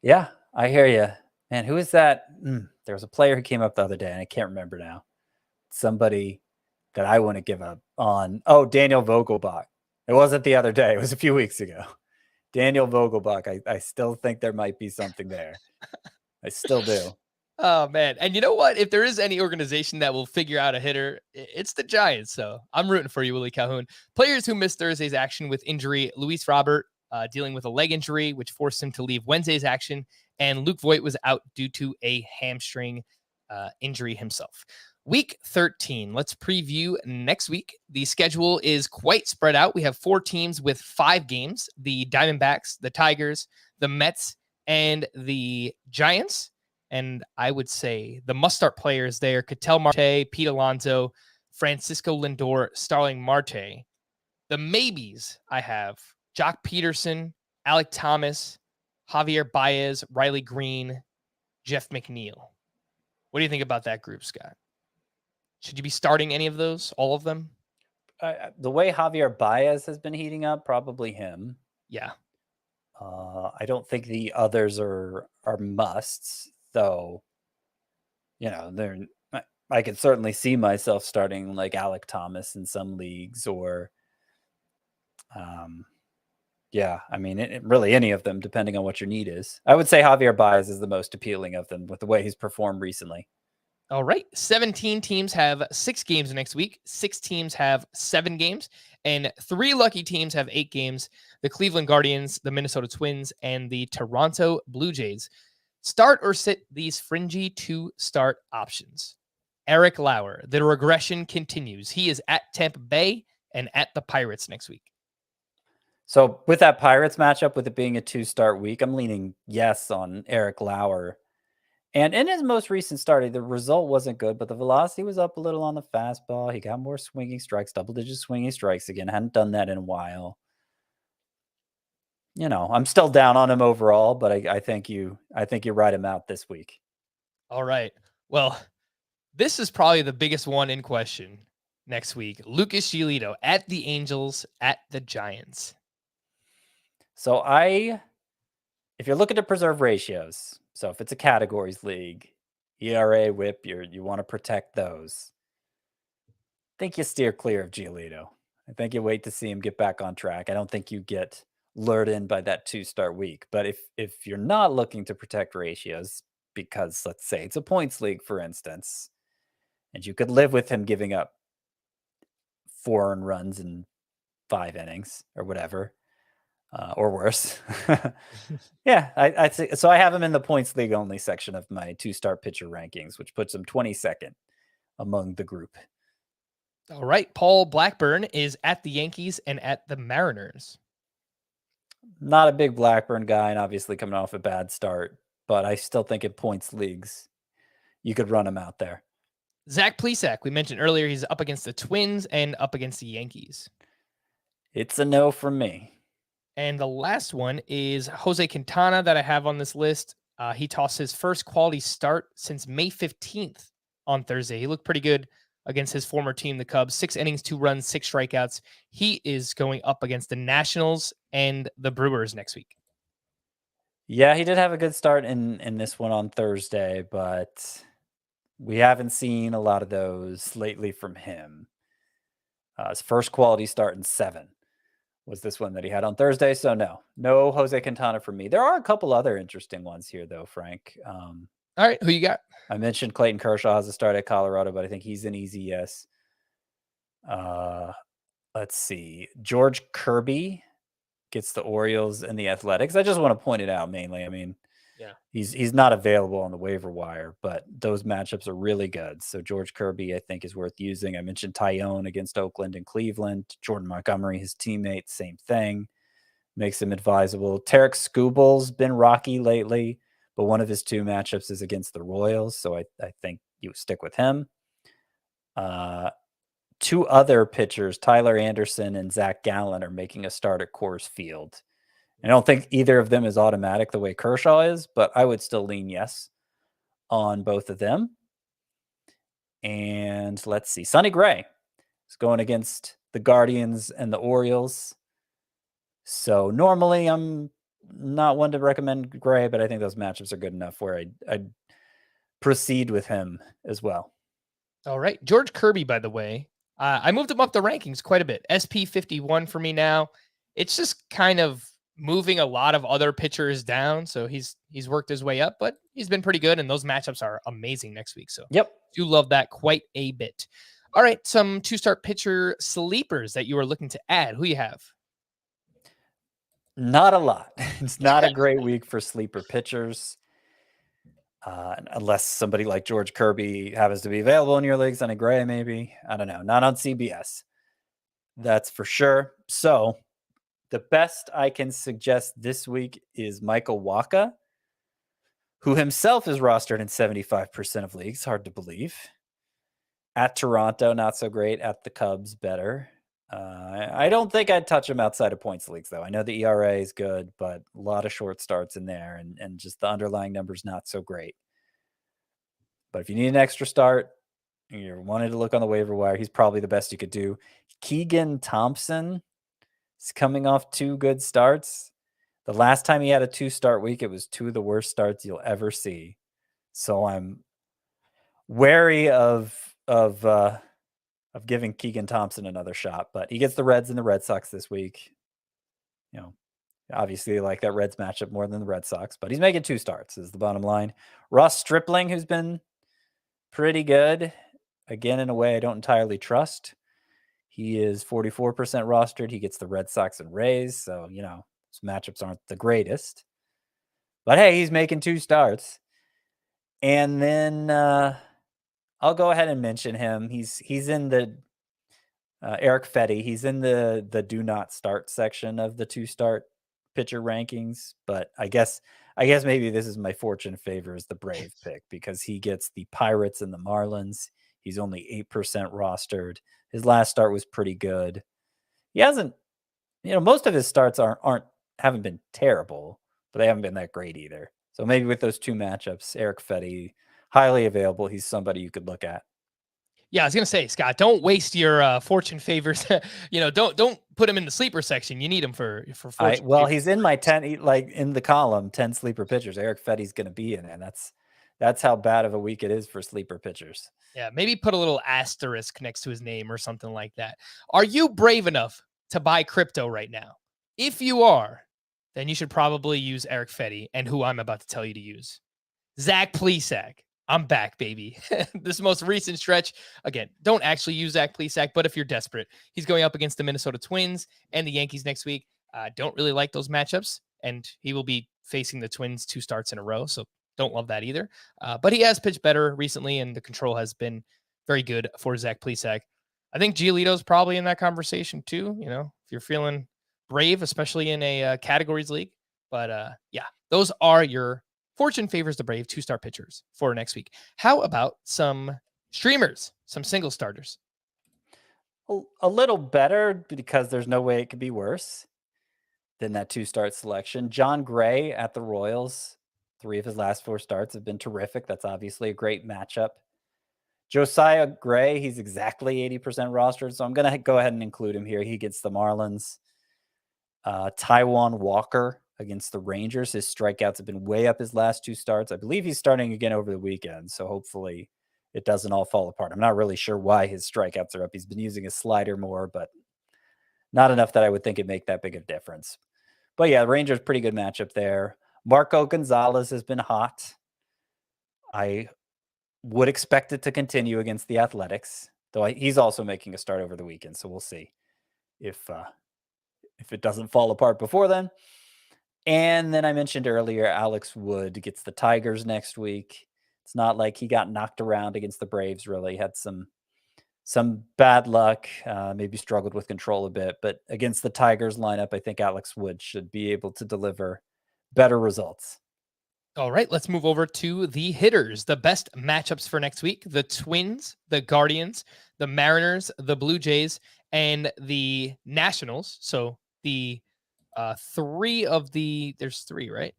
Yeah, I hear you. Man, who is that? There was a player who came up the other day, and I can't remember now. Somebody that I want to give up on. Oh, Daniel Vogelbach. It wasn't the other day. It was a few weeks ago. Daniel Vogelbach, I still think there might be something there. I still do. Oh, man. And you know what? If there is any organization that will figure out a hitter, it's the Giants. So I'm rooting for you, Willie Calhoun. Players who missed Thursday's action with injury: Luis Robert dealing with a leg injury, which forced him to leave Wednesday's action. And Luke Voigt was out due to a hamstring injury himself. Week 13. Let's preview next week. The schedule is quite spread out. We have 4 teams with 5 games: the Diamondbacks, the Tigers, the Mets, and the Giants. And I would say the must-start players there: Ketel Marte, Pete Alonso, Francisco Lindor, Starling Marte. The maybes I have: Jock Peterson, Alec Thomas, Javier Baez, Riley Green, Jeff McNeil. What do you think about that group, Scott? Should you be starting any of those? All of them? The way Javier Baez has been heating up, probably him. Yeah. I don't think the others are musts, though. I could certainly see myself starting like Alec Thomas in some leagues, or really any of them, depending on what your need is. I would say Javier Baez is the most appealing of them with the way he's performed recently. All right. 17 teams have 6 games next week. 6 teams have 7 games. And 3 lucky teams have 8 games: the Cleveland Guardians, the Minnesota Twins, and the Toronto Blue Jays. Start or sit these fringy 2-start options. Eric Lauer, the regression continues. He is at Tampa Bay and at the Pirates next week. So with that Pirates matchup, with it being a 2-start week, I'm leaning yes on Eric Lauer. And in his most recent start, the result wasn't good, but the velocity was up a little on the fastball. He got more swinging strikes, double-digit swinging strikes again. Hadn't done that in a while. I'm still down on him overall, but I think you ride him out this week. All right. Well, this is probably the biggest one in question next week. Lucas Giolito at the Angels, at the Giants. So if you're looking to preserve ratios, so if it's a categories league, ERA, WHIP, you want to protect those, I think you steer clear of Giolito. I think you wait to see him get back on track. I don't think you get lured in by that 2-start week. But if you're not looking to protect ratios, because let's say it's a points league, for instance, and you could live with him giving up 4 earned runs in 5 innings or whatever, or worse. Yeah, I'd say so. I have him in the points league only section of my 2-start pitcher rankings, which puts him 22nd among the group. All right. Paul Blackburn is at the Yankees and at the Mariners. Not a big Blackburn guy, and obviously coming off a bad start, but I still think in points leagues, you could run him out there. Zach Plesac, we mentioned earlier, he's up against the Twins and up against the Yankees. It's a no from me. And the last one is Jose Quintana that I have on this list. He tossed his first quality start since May 15th on Thursday. He looked pretty good against his former team, the Cubs. 6 innings, 2 runs, 6 strikeouts. He is going up against the Nationals and the Brewers next week. Yeah, he did have a good start in this one on Thursday, but we haven't seen a lot of those lately from him. His first quality start in 7 was this one that he had on Thursday. So no Jose Quintana for me. There are a couple other interesting ones here, though, Frank. All right, who you got? I mentioned Clayton Kershaw has a start at Colorado, but I think he's an easy yes. Let's see. George Kirby gets the Orioles and the Athletics. I just want to point it out mainly. I mean, Yeah. he's not available on the waiver wire, but those matchups are really good. So George Kirby, I think, is worth using. I mentioned Tyone against Oakland and Cleveland. Jordan Montgomery, his teammate, same thing. Makes him advisable. Tarek Skubal's been rocky lately, but one of his 2 matchups is against the Royals, so I think you stick with him. 2 other pitchers, Tyler Anderson and Zach Gallen, are making a start at Coors Field. I don't think either of them is automatic the way Kershaw is, but I would still lean yes on both of them. And let's see. Sonny Gray is going against the Guardians and the Orioles. So normally I'm not one to recommend Gray, but I think those matchups are good enough where I'd proceed with him as well. All right. George Kirby, by the way, I moved him up the rankings quite a bit. SP 51 for me now. It's just kind of moving a lot of other pitchers down. So he's worked his way up, but he's been pretty good. And those matchups are amazing next week. So Yep. do love that quite a bit. All right. Some 2-start pitcher sleepers that you are looking to add. Who you have? Not a lot. It's not a great week for sleeper pitchers. Unless somebody like George Kirby happens to be available in your league, Sonny Gray maybe. I don't know. Not on CBS. That's for sure. So the best I can suggest this week is Michael Wacha, who himself is rostered in 75% of leagues. Hard to believe. At Toronto, not so great. At the Cubs, better. I don't think I'd touch him outside of points leagues, though. I know the ERA is good, but a lot of short starts in there, and just the underlying numbers not so great. But if you need an extra start, you're wanting to look on the waiver wire, he's probably the best you could do. Keegan Thompson is coming off 2 good starts. The last time he had a 2-start week, it was 2 of the worst starts you'll ever see. So I'm wary of giving Keegan Thompson another shot, but he gets the Reds and the Red Sox this week. You know, obviously I like that Reds matchup more than the Red Sox, but he's making 2 starts is the bottom line. Ross Stripling, who's been pretty good, again, in a way I don't entirely trust. He is 44% rostered. He gets the Red Sox and Rays, so, you know, his matchups aren't the greatest. But hey, he's making 2 starts. And then I'll go ahead and mention him. He's in the Eric Fetty. He's in the do not start section of the 2-start pitcher rankings. But I guess maybe this is my fortune favors the Brave pick because he gets the Pirates and the Marlins. He's only 8% rostered. His last start was pretty good. He hasn't, most of his starts haven't been terrible, but they haven't been that great either. So maybe with those 2 matchups, Eric Fetty, highly available. He's somebody you could look at. Yeah, I was gonna say, Scott, don't waste your fortune favors. Don't put him in the sleeper section. You need him for fortune. He's in my 10, in the column, 10 sleeper pitchers. Eric Fetty's going to be in it. That's how bad of a week it is for sleeper pitchers. Yeah, maybe put a little asterisk next to his name or something like that. Are you brave enough to buy crypto right now? If you are, then you should probably use Eric Fetty and who I'm about to tell you to use. Zach Plesac. I'm back, baby. This most recent stretch, again, don't actually use Zach Plesac, but if you're desperate, he's going up against the Minnesota Twins and the Yankees next week. Don't really like those matchups, and he will be facing the Twins 2 starts in a row, so don't love that either. But he has pitched better recently, and the control has been very good for Zach Plesac. I think Giolito's probably in that conversation too, if you're feeling brave, especially in a categories league. But yeah, those are your fortune favors the Brave 2-star pitchers for next week. How about some streamers, some single starters? A little better because there's no way it could be worse than that 2-start selection. John Gray at the Royals. 3 of his last 4 starts have been terrific. That's obviously a great matchup. Josiah Gray, he's exactly 80% rostered, so I'm going to go ahead and include him here. He gets the Marlins. Taijuan Walker against the Rangers. His strikeouts have been way up his last 2 starts. I believe he's starting again over the weekend, so hopefully it doesn't all fall apart. I'm not really sure why his strikeouts are up. He's been using his slider more, but not enough that I would think it'd make that big of a difference. But yeah, Rangers, pretty good matchup there. Marco Gonzalez has been hot. I would expect it to continue against the Athletics, though he's also making a start over the weekend, so we'll see if it doesn't fall apart before then. And then I mentioned earlier, Alex Wood gets the Tigers next week. It's not like he got knocked around against the Braves, really. Had some bad luck, maybe struggled with control a bit. But against the Tigers lineup, I think Alex Wood should be able to deliver better results. All right, let's move over to the hitters. The best matchups for next week: the Twins, the Guardians, the Mariners, the Blue Jays, and the Nationals. So the there's three, right?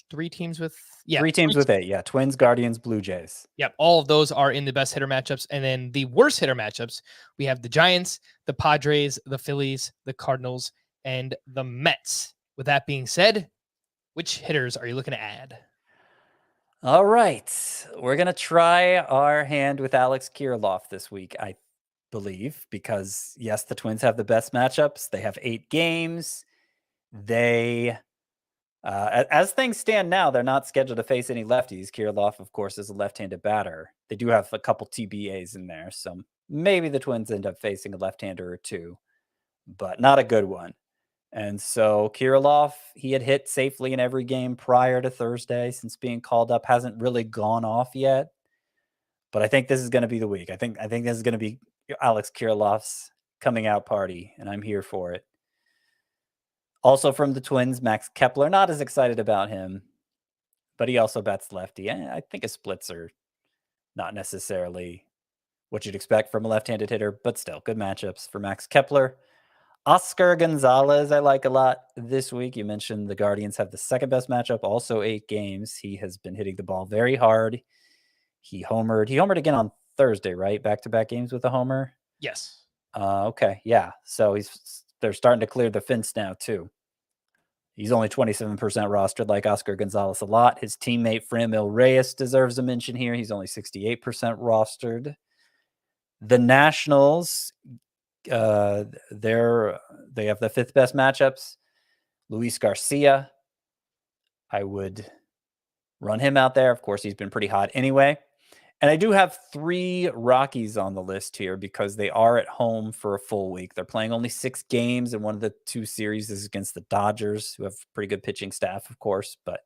Three teams with 3 teams with 8. Yeah, Twins, Guardians, Blue Jays. Yep, all of those are in the best hitter matchups. And then the worst hitter matchups, we have the Giants, the Padres, the Phillies, the Cardinals, and the Mets. With that being said, which hitters are you looking to add? All right. We're going to try our hand with Alex Kirilloff this week, I believe, because, yes, the Twins have the best matchups. They have 8 games. They, as things stand now, they're not scheduled to face any lefties. Kirilloff, of course, is a left-handed batter. They do have a couple TBAs in there, so maybe the Twins end up facing a left-hander or two, but not a good one. And so Kirilloff, he had hit safely in every game prior to Thursday since being called up, hasn't really gone off yet. But I think this is going to be the week. I think this is going to be Alex Kirilloff's coming out party, and I'm here for it. Also from the Twins, Max Kepler, not as excited about him, but he also bats lefty. I think his splits are not necessarily what you'd expect from a left-handed hitter, but still good matchups for Max Kepler. Oscar Gonzalez, I like a lot this week. You mentioned the Guardians have the second best matchup, also 8 games. He has been hitting the ball very hard. He homered again on Thursday, right? Back-to-back games with a homer. Yes. Okay, yeah. So they're starting to clear the fence now too. He's only 27% rostered, like Oscar Gonzalez a lot. His teammate Franmil Reyes deserves a mention here. He's only 68% rostered. The Nationals, they have the 5th best matchups. Luis Garcia, I would run him out there. Of course, he's been pretty hot anyway. And I do have 3 Rockies on the list here because they are at home for a full week. They're playing only 6 games, and one of the 2 series is against the Dodgers, who have pretty good pitching staff, of course. But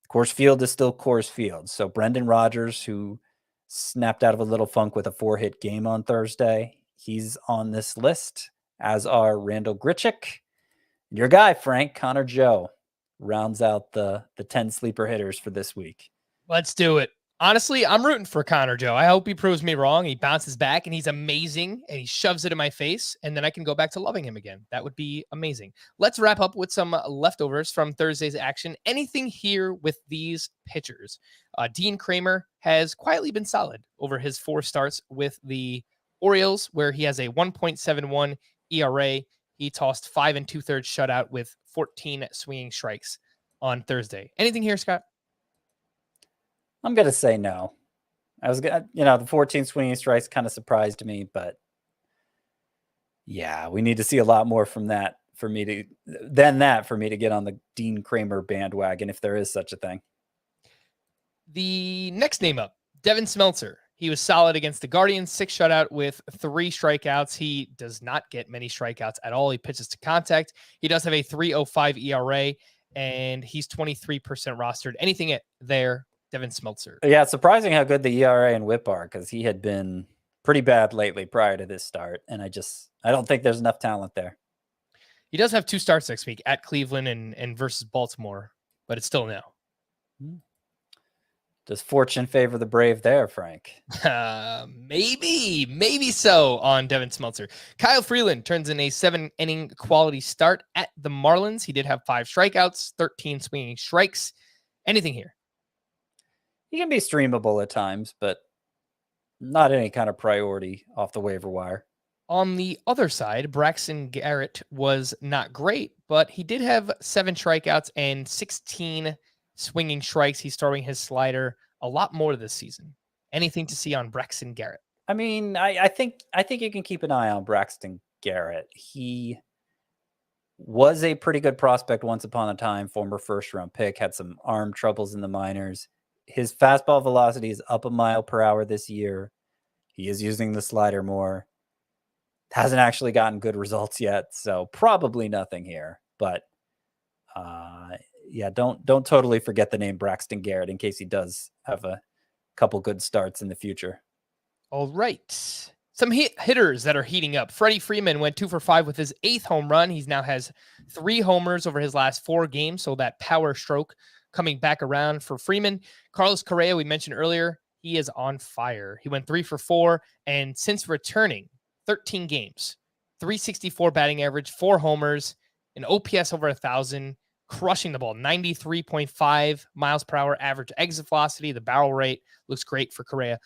Coors Field is still Coors Field. So Brendan Rodgers, who snapped out of a little funk with a 4-hit game on Thursday, he's on this list, as are Randall Grichuk. Your guy, Frank, Connor Joe, rounds out the 10 sleeper hitters for this week. Let's do it. Honestly, I'm rooting for Connor Joe. I hope he proves me wrong. He bounces back and he's amazing and he shoves it in my face, and then I can go back to loving him again. That would be amazing. Let's wrap up with some leftovers from Thursday's action. Anything here with these pitchers? Dean Kramer has quietly been solid over his 4 starts with the Orioles, where he has a 1.71 ERA. He tossed 5 2/3 shutout with 14 swinging strikes on Thursday. Anything here, Scott? I'm going to say no. The 14 swinging strikes kind of surprised me, but yeah, we need to see a lot more from that for me to get on the Dean Kramer bandwagon, if there is such a thing. The next name up, Devin Smeltzer. He was solid against the Guardians, 6 shutout with 3 strikeouts. He does not get many strikeouts at all. He pitches to contact. He does have a 3.05 ERA, and he's 23% rostered. Anything there, Devin Smeltzer? Yeah, it's surprising how good the ERA and WHIP are, because he had been pretty bad lately prior to this start, and I don't think there's enough talent there. He does have 2 starts next week at Cleveland and versus Baltimore, but it's still no. Does fortune favor the brave there, Frank? Maybe so on Devin Smeltzer. Kyle Freeland turns in a 7-inning quality start at the Marlins. He did have 5 strikeouts, 13 swinging strikes. Anything here? He can be streamable at times, but not any kind of priority off the waiver wire. On the other side, Braxton Garrett was not great, but he did have 7 strikeouts and 16 swinging strikes. He's throwing his slider a lot more this season. Anything to see on Braxton Garrett? I mean, I think you can keep an eye on Braxton Garrett. He was a pretty good prospect once upon a time, former first-round pick, had some arm troubles in the minors. His fastball velocity is up 1 mile per hour this year. He is using the slider more. Hasn't actually gotten good results yet, so probably nothing here. But yeah, don't totally forget the name Braxton Garrett in case he does have a couple good starts in the future. All right. Some hitters that are heating up. Freddie Freeman went 2 for 5 with his 8th home run. He now has 3 homers over his last 4 games, so that power stroke coming back around for Freeman. Carlos Correa, we mentioned earlier, he is on fire. He went 3 for 4, and since returning 13 games, 364 batting average, 4 homers, an OPS over 1,000, crushing the ball, 93.5 miles per hour average exit velocity. The barrel rate looks great for Correa.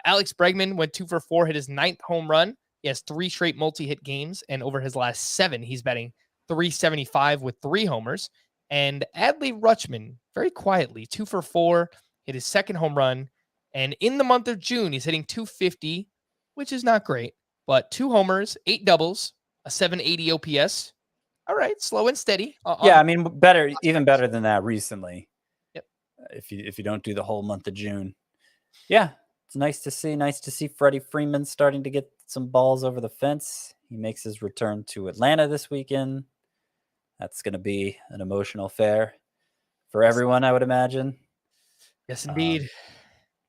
Alex Bregman went 2 for 4, hit his 9th home run. He has 3 straight multi-hit games, and over his last 7, he's batting .375 with 3 homers. And Adley Rutschman, very quietly, 2 for 4, hit his 2nd home run. And in the month of June, he's hitting .250, which is not great, but 2 homers, 8 doubles, a .780 OPS. All right, slow and steady. Yeah, I mean, even better than that recently. Yep. If you don't do the whole month of June. Yeah, it's nice to see. Nice to see Freddie Freeman starting to get some balls over the fence. He makes his return to Atlanta this weekend. That's going to be an emotional affair for everyone, I would imagine. Yes, indeed.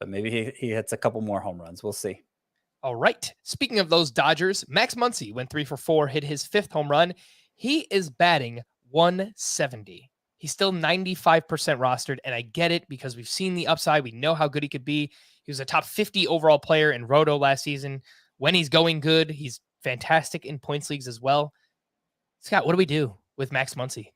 But maybe he hits a couple more home runs. We'll see. All right. Speaking of those Dodgers, Max Muncy went 3 for 4, hit his 5th home run. He is batting .170. He's still 95% rostered, and I get it because we've seen the upside. We know how good he could be. He was a top 50 overall player in Roto last season. When he's going good, he's fantastic in points leagues as well. Scott, what do we do with Max Muncy?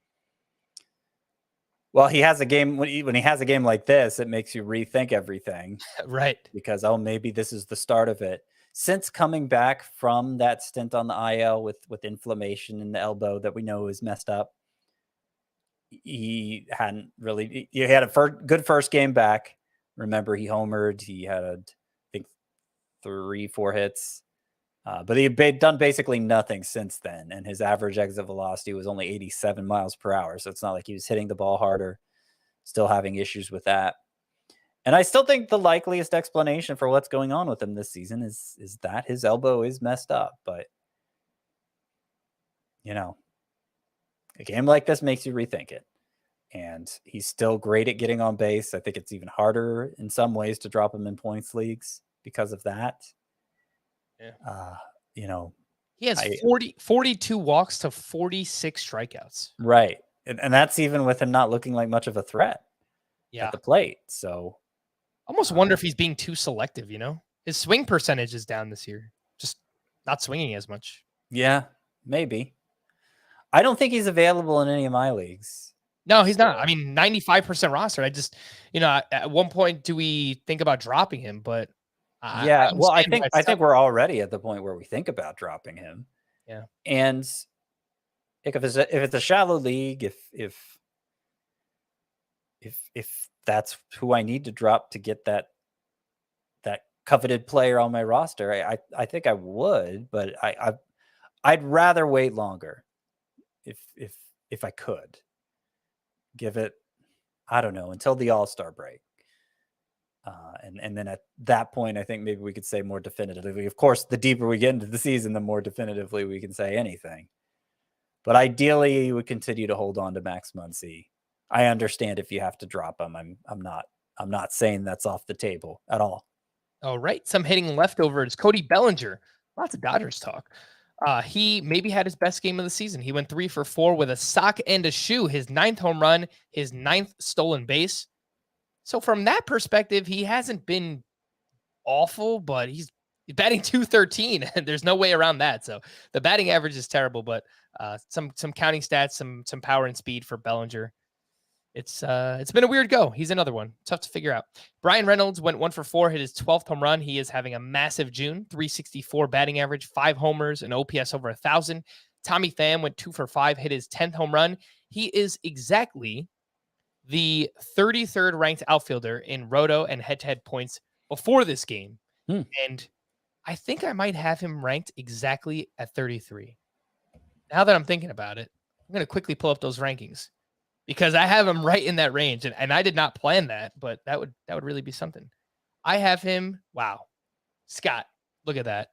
Well, he has a game when he has a game like this, it makes you rethink everything. Right. Because, maybe this is the start of it. Since coming back from that stint on the IL with inflammation in the elbow that we know is messed up, he had a good first game back. Remember, he homered. He had, I think, 3-4 hits. But he had done basically nothing since then. And his average exit velocity was only 87 miles per hour. So it's not like he was hitting the ball harder, still having issues with that. And I still think the likeliest explanation for what's going on with him this season is that his elbow is messed up. But, a game like this makes you rethink it. And he's still great at getting on base. I think it's even harder in some ways to drop him in points leagues because of that. Yeah. He has 42 walks to 46 strikeouts. Right. And that's even with him not looking like much of a threat at the plate. So almost wonder if he's being too selective, His swing percentage is down this year. Just not swinging as much. Yeah, maybe. I don't think he's available in any of my leagues. No, he's not. I mean, 95% roster. I just, at one point, do we think about dropping him? But I think we're already at the point where we think about dropping him. Yeah. And if it's a shallow league, if that's who I need to drop to get that coveted player on my roster, I think I would, but I'd rather wait longer if I could. Give it, I don't know, until the All-Star break. And then at that point, I think maybe we could say more definitively. Of course, the deeper we get into the season, the more definitively we can say anything. But ideally, you would continue to hold on to Max Muncy. I understand if you have to drop him. I'm not saying that's off the table at all. All right. Some hitting leftovers. Cody Bellinger. Lots of Dodgers talk. He maybe had his best game of the season. He went 3 for 4 with a sock and a shoe. His 9th home run, his 9th stolen base. So from that perspective, he hasn't been awful, but he's batting .213, and there's no way around that. So the batting average is terrible, but some counting stats, some power and speed for Bellinger. It's been a weird go. He's another one. Tough to figure out. Brian Reynolds went 1 for 4, hit his 12th home run. He is having a massive June, 364 batting average, 5 homers, and OPS over 1,000. Tommy Pham went 2 for 5, hit his 10th home run. He is exactly the 33rd ranked outfielder in Roto and head-to-head points before this game. Hmm. And I think I might have him ranked exactly at 33. Now that I'm thinking about it, I'm going to quickly pull up those rankings because I have him right in that range. And I did not plan that, but that would really be something. I have him. Wow. Scott, look at that.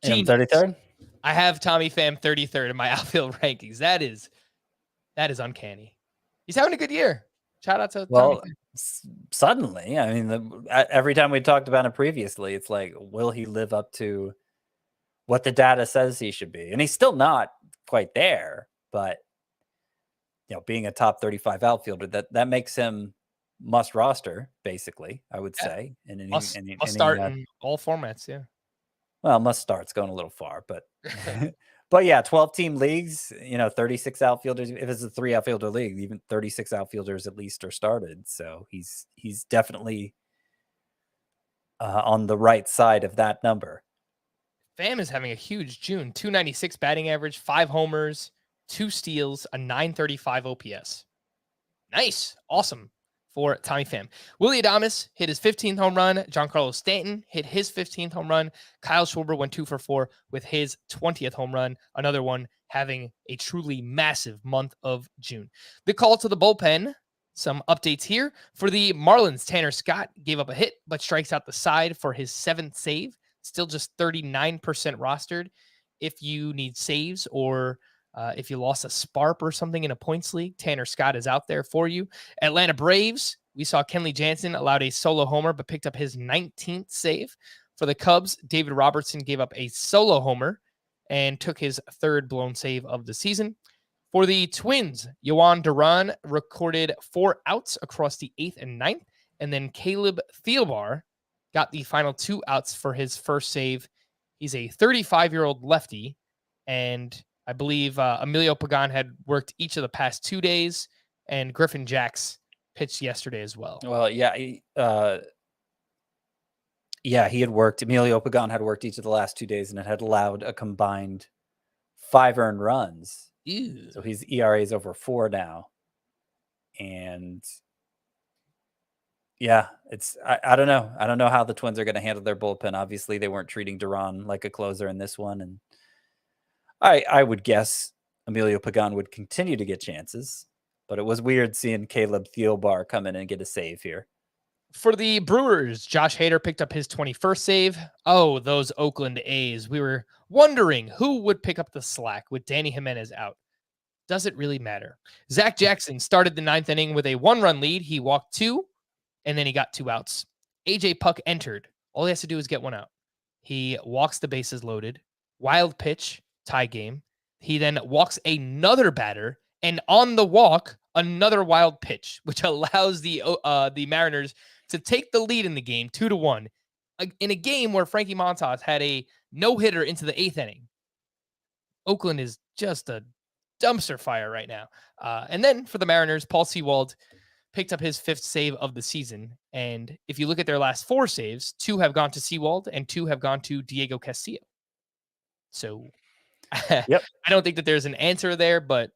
And Genius. 33rd? I have Tommy Pham 33rd in my outfield rankings. That is uncanny. He's having a good year. Shout out to Tommy Well, Pham. suddenly, I mean, every time we talked about it previously, it's like, will he live up to what the data says he should be? And he's still not quite there, but being a top 35 outfielder, that makes him must roster, basically, I would say. In any, Must any start in all formats, yeah. Well, must start's going a little far, but but yeah, 12-team leagues, 36 outfielders. If it's a 3 outfielder league, even 36 outfielders at least are started. So he's definitely on the right side of that number. Pham is having a huge June. 296 batting average, 5 homers, 2 steals, a 935 OPS. Nice. Awesome for Tommy Pham. Willie Adames hit his 15th home run. Giancarlo Stanton hit his 15th home run. Kyle Schwarber went 2 for 4 with his 20th home run. Another one having a truly massive month of June. The call to the bullpen. Some updates here. For the Marlins, Tanner Scott gave up a hit, but strikes out the side for his 7th save. Still just 39% rostered. If you need saves or if you lost a sparp or something in a points league, Tanner Scott is out there for you. Atlanta Braves, we saw Kenley Jansen allowed a solo homer, but picked up his 19th save. For the Cubs, David Robertson gave up a solo homer and took his 3rd blown save of the season. For the Twins, Yohan Duran recorded 4 outs across the 8th and 9th, and then Caleb Thielbar got the final 2 outs for his first save. He's a 35-year-old lefty, and I believe Emilio Pagan had worked each of the past 2 days, and Griffin Jacks pitched yesterday as well. Well, yeah, he had worked. Emilio Pagan had worked each of the last 2 days, and it had allowed a combined 5 earned runs. Ew. So his ERA is over 4 now, and yeah, I don't know. I don't know how the Twins are going to handle their bullpen. Obviously, they weren't treating Duran like a closer in this one, and I would guess Emilio Pagan would continue to get chances, but it was weird seeing Caleb Thielbar come in and get a save here. For the Brewers, Josh Hader picked up his 21st save. Oh, those Oakland A's. We were wondering who would pick up the slack with Danny Jimenez out. Does it really matter? Zach Jackson started the 9th inning with a 1-run lead. He walked 2, and then he got 2 outs. AJ Puck entered. All he has to do is get 1 out. He walks the bases loaded. Wild pitch, tie game. He then walks another batter, and on the walk, another wild pitch, which allows the Mariners to take the lead in the game 2-1 in a game where Frankie Montas had a no-hitter into the 8th inning. Oakland is just a dumpster fire right now. And then for the Mariners, Paul Sewald picked up his 5th save of the season. And if you look at their last 4 saves, 2 have gone to Sewald and 2 have gone to Diego Castillo. So Yep. I don't think that there's an answer there, but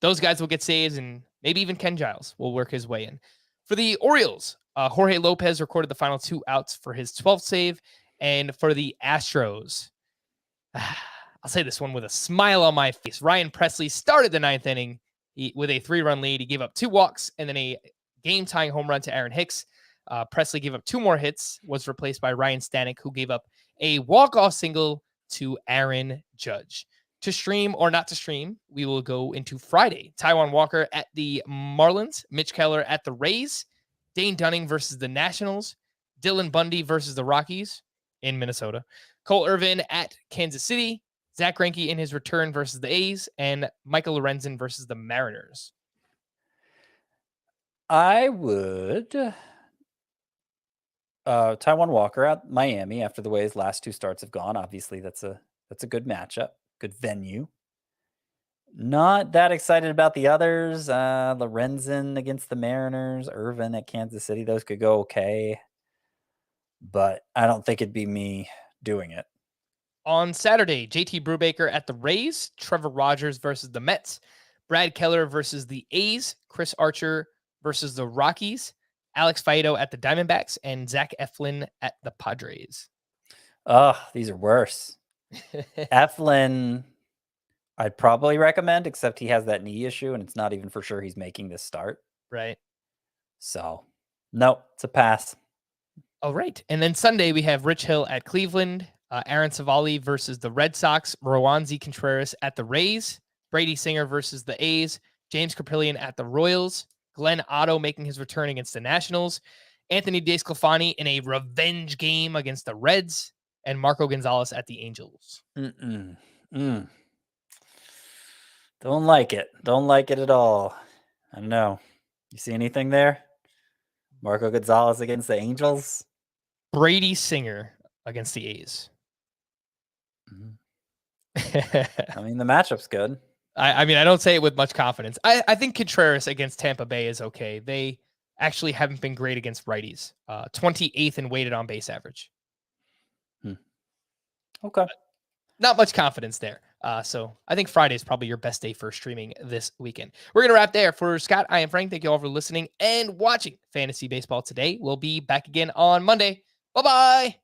those guys will get saves, and maybe even Ken Giles will work his way in. For the Orioles, Jorge Lopez recorded the final 2 outs for his 12th save. And for the Astros, I'll say this one with a smile on my face. Ryan Presley started the 9th inning with a 3-run lead. He gave up 2 walks and then a game-tying home run to Aaron Hicks. Presley gave up 2 more hits, was replaced by Ryan Stanek, who gave up a walk-off single to Aaron Judge. To stream or not to stream, we will go into Friday. Taijuan Walker at the Marlins, Mitch Keller at the Rays, Dane Dunning versus the Nationals, Dylan Bundy versus the Rockies in Minnesota, Cole Irvin at Kansas City, Zach Greinke in his return versus the A's, and Michael Lorenzen versus the Mariners. I would Taijuan Walker at Miami after the way his last 2 starts have gone. Obviously, that's a good matchup, good venue. Not that excited about the others. Lorenzen against the Mariners, Irvin at Kansas City. Those could go okay, but I don't think it'd be me doing it. On Saturday, JT Brubaker at the Rays, Trevor Rogers versus the Mets, Brad Keller versus the A's, Chris Archer versus the Rockies, Alex Faedo at the Diamondbacks, and Zach Eflin at the Padres. Oh, these are worse. Eflin, I'd probably recommend, except he has that knee issue, and it's not even for sure he's making this start. Right. So, no, it's a pass. All right. And then Sunday, we have Rich Hill at Cleveland, Aaron Savali versus the Red Sox, Rowanzi Contreras at the Rays, Brady Singer versus the A's, James Caprillion at the Royals, Glenn Otto making his return against the Nationals, Anthony DeSclafani in a revenge game against the Reds, and Marco Gonzalez at the Angels. Don't like it. Don't like it at all. I don't know. You see anything there? Marco Gonzalez against the Angels? Brady Singer against the A's. I mean, the matchup's good. I mean, I don't say it with much confidence. I think Contreras against Tampa Bay is okay. They actually haven't been great against righties. 28th in weighted on base average. Okay. Not much confidence there. So I think Friday is probably your best day for streaming this weekend. We're going to wrap there. For Scott, I am Frank. Thank you all for listening and watching Fantasy Baseball today. We'll be back again on Monday. Bye-bye.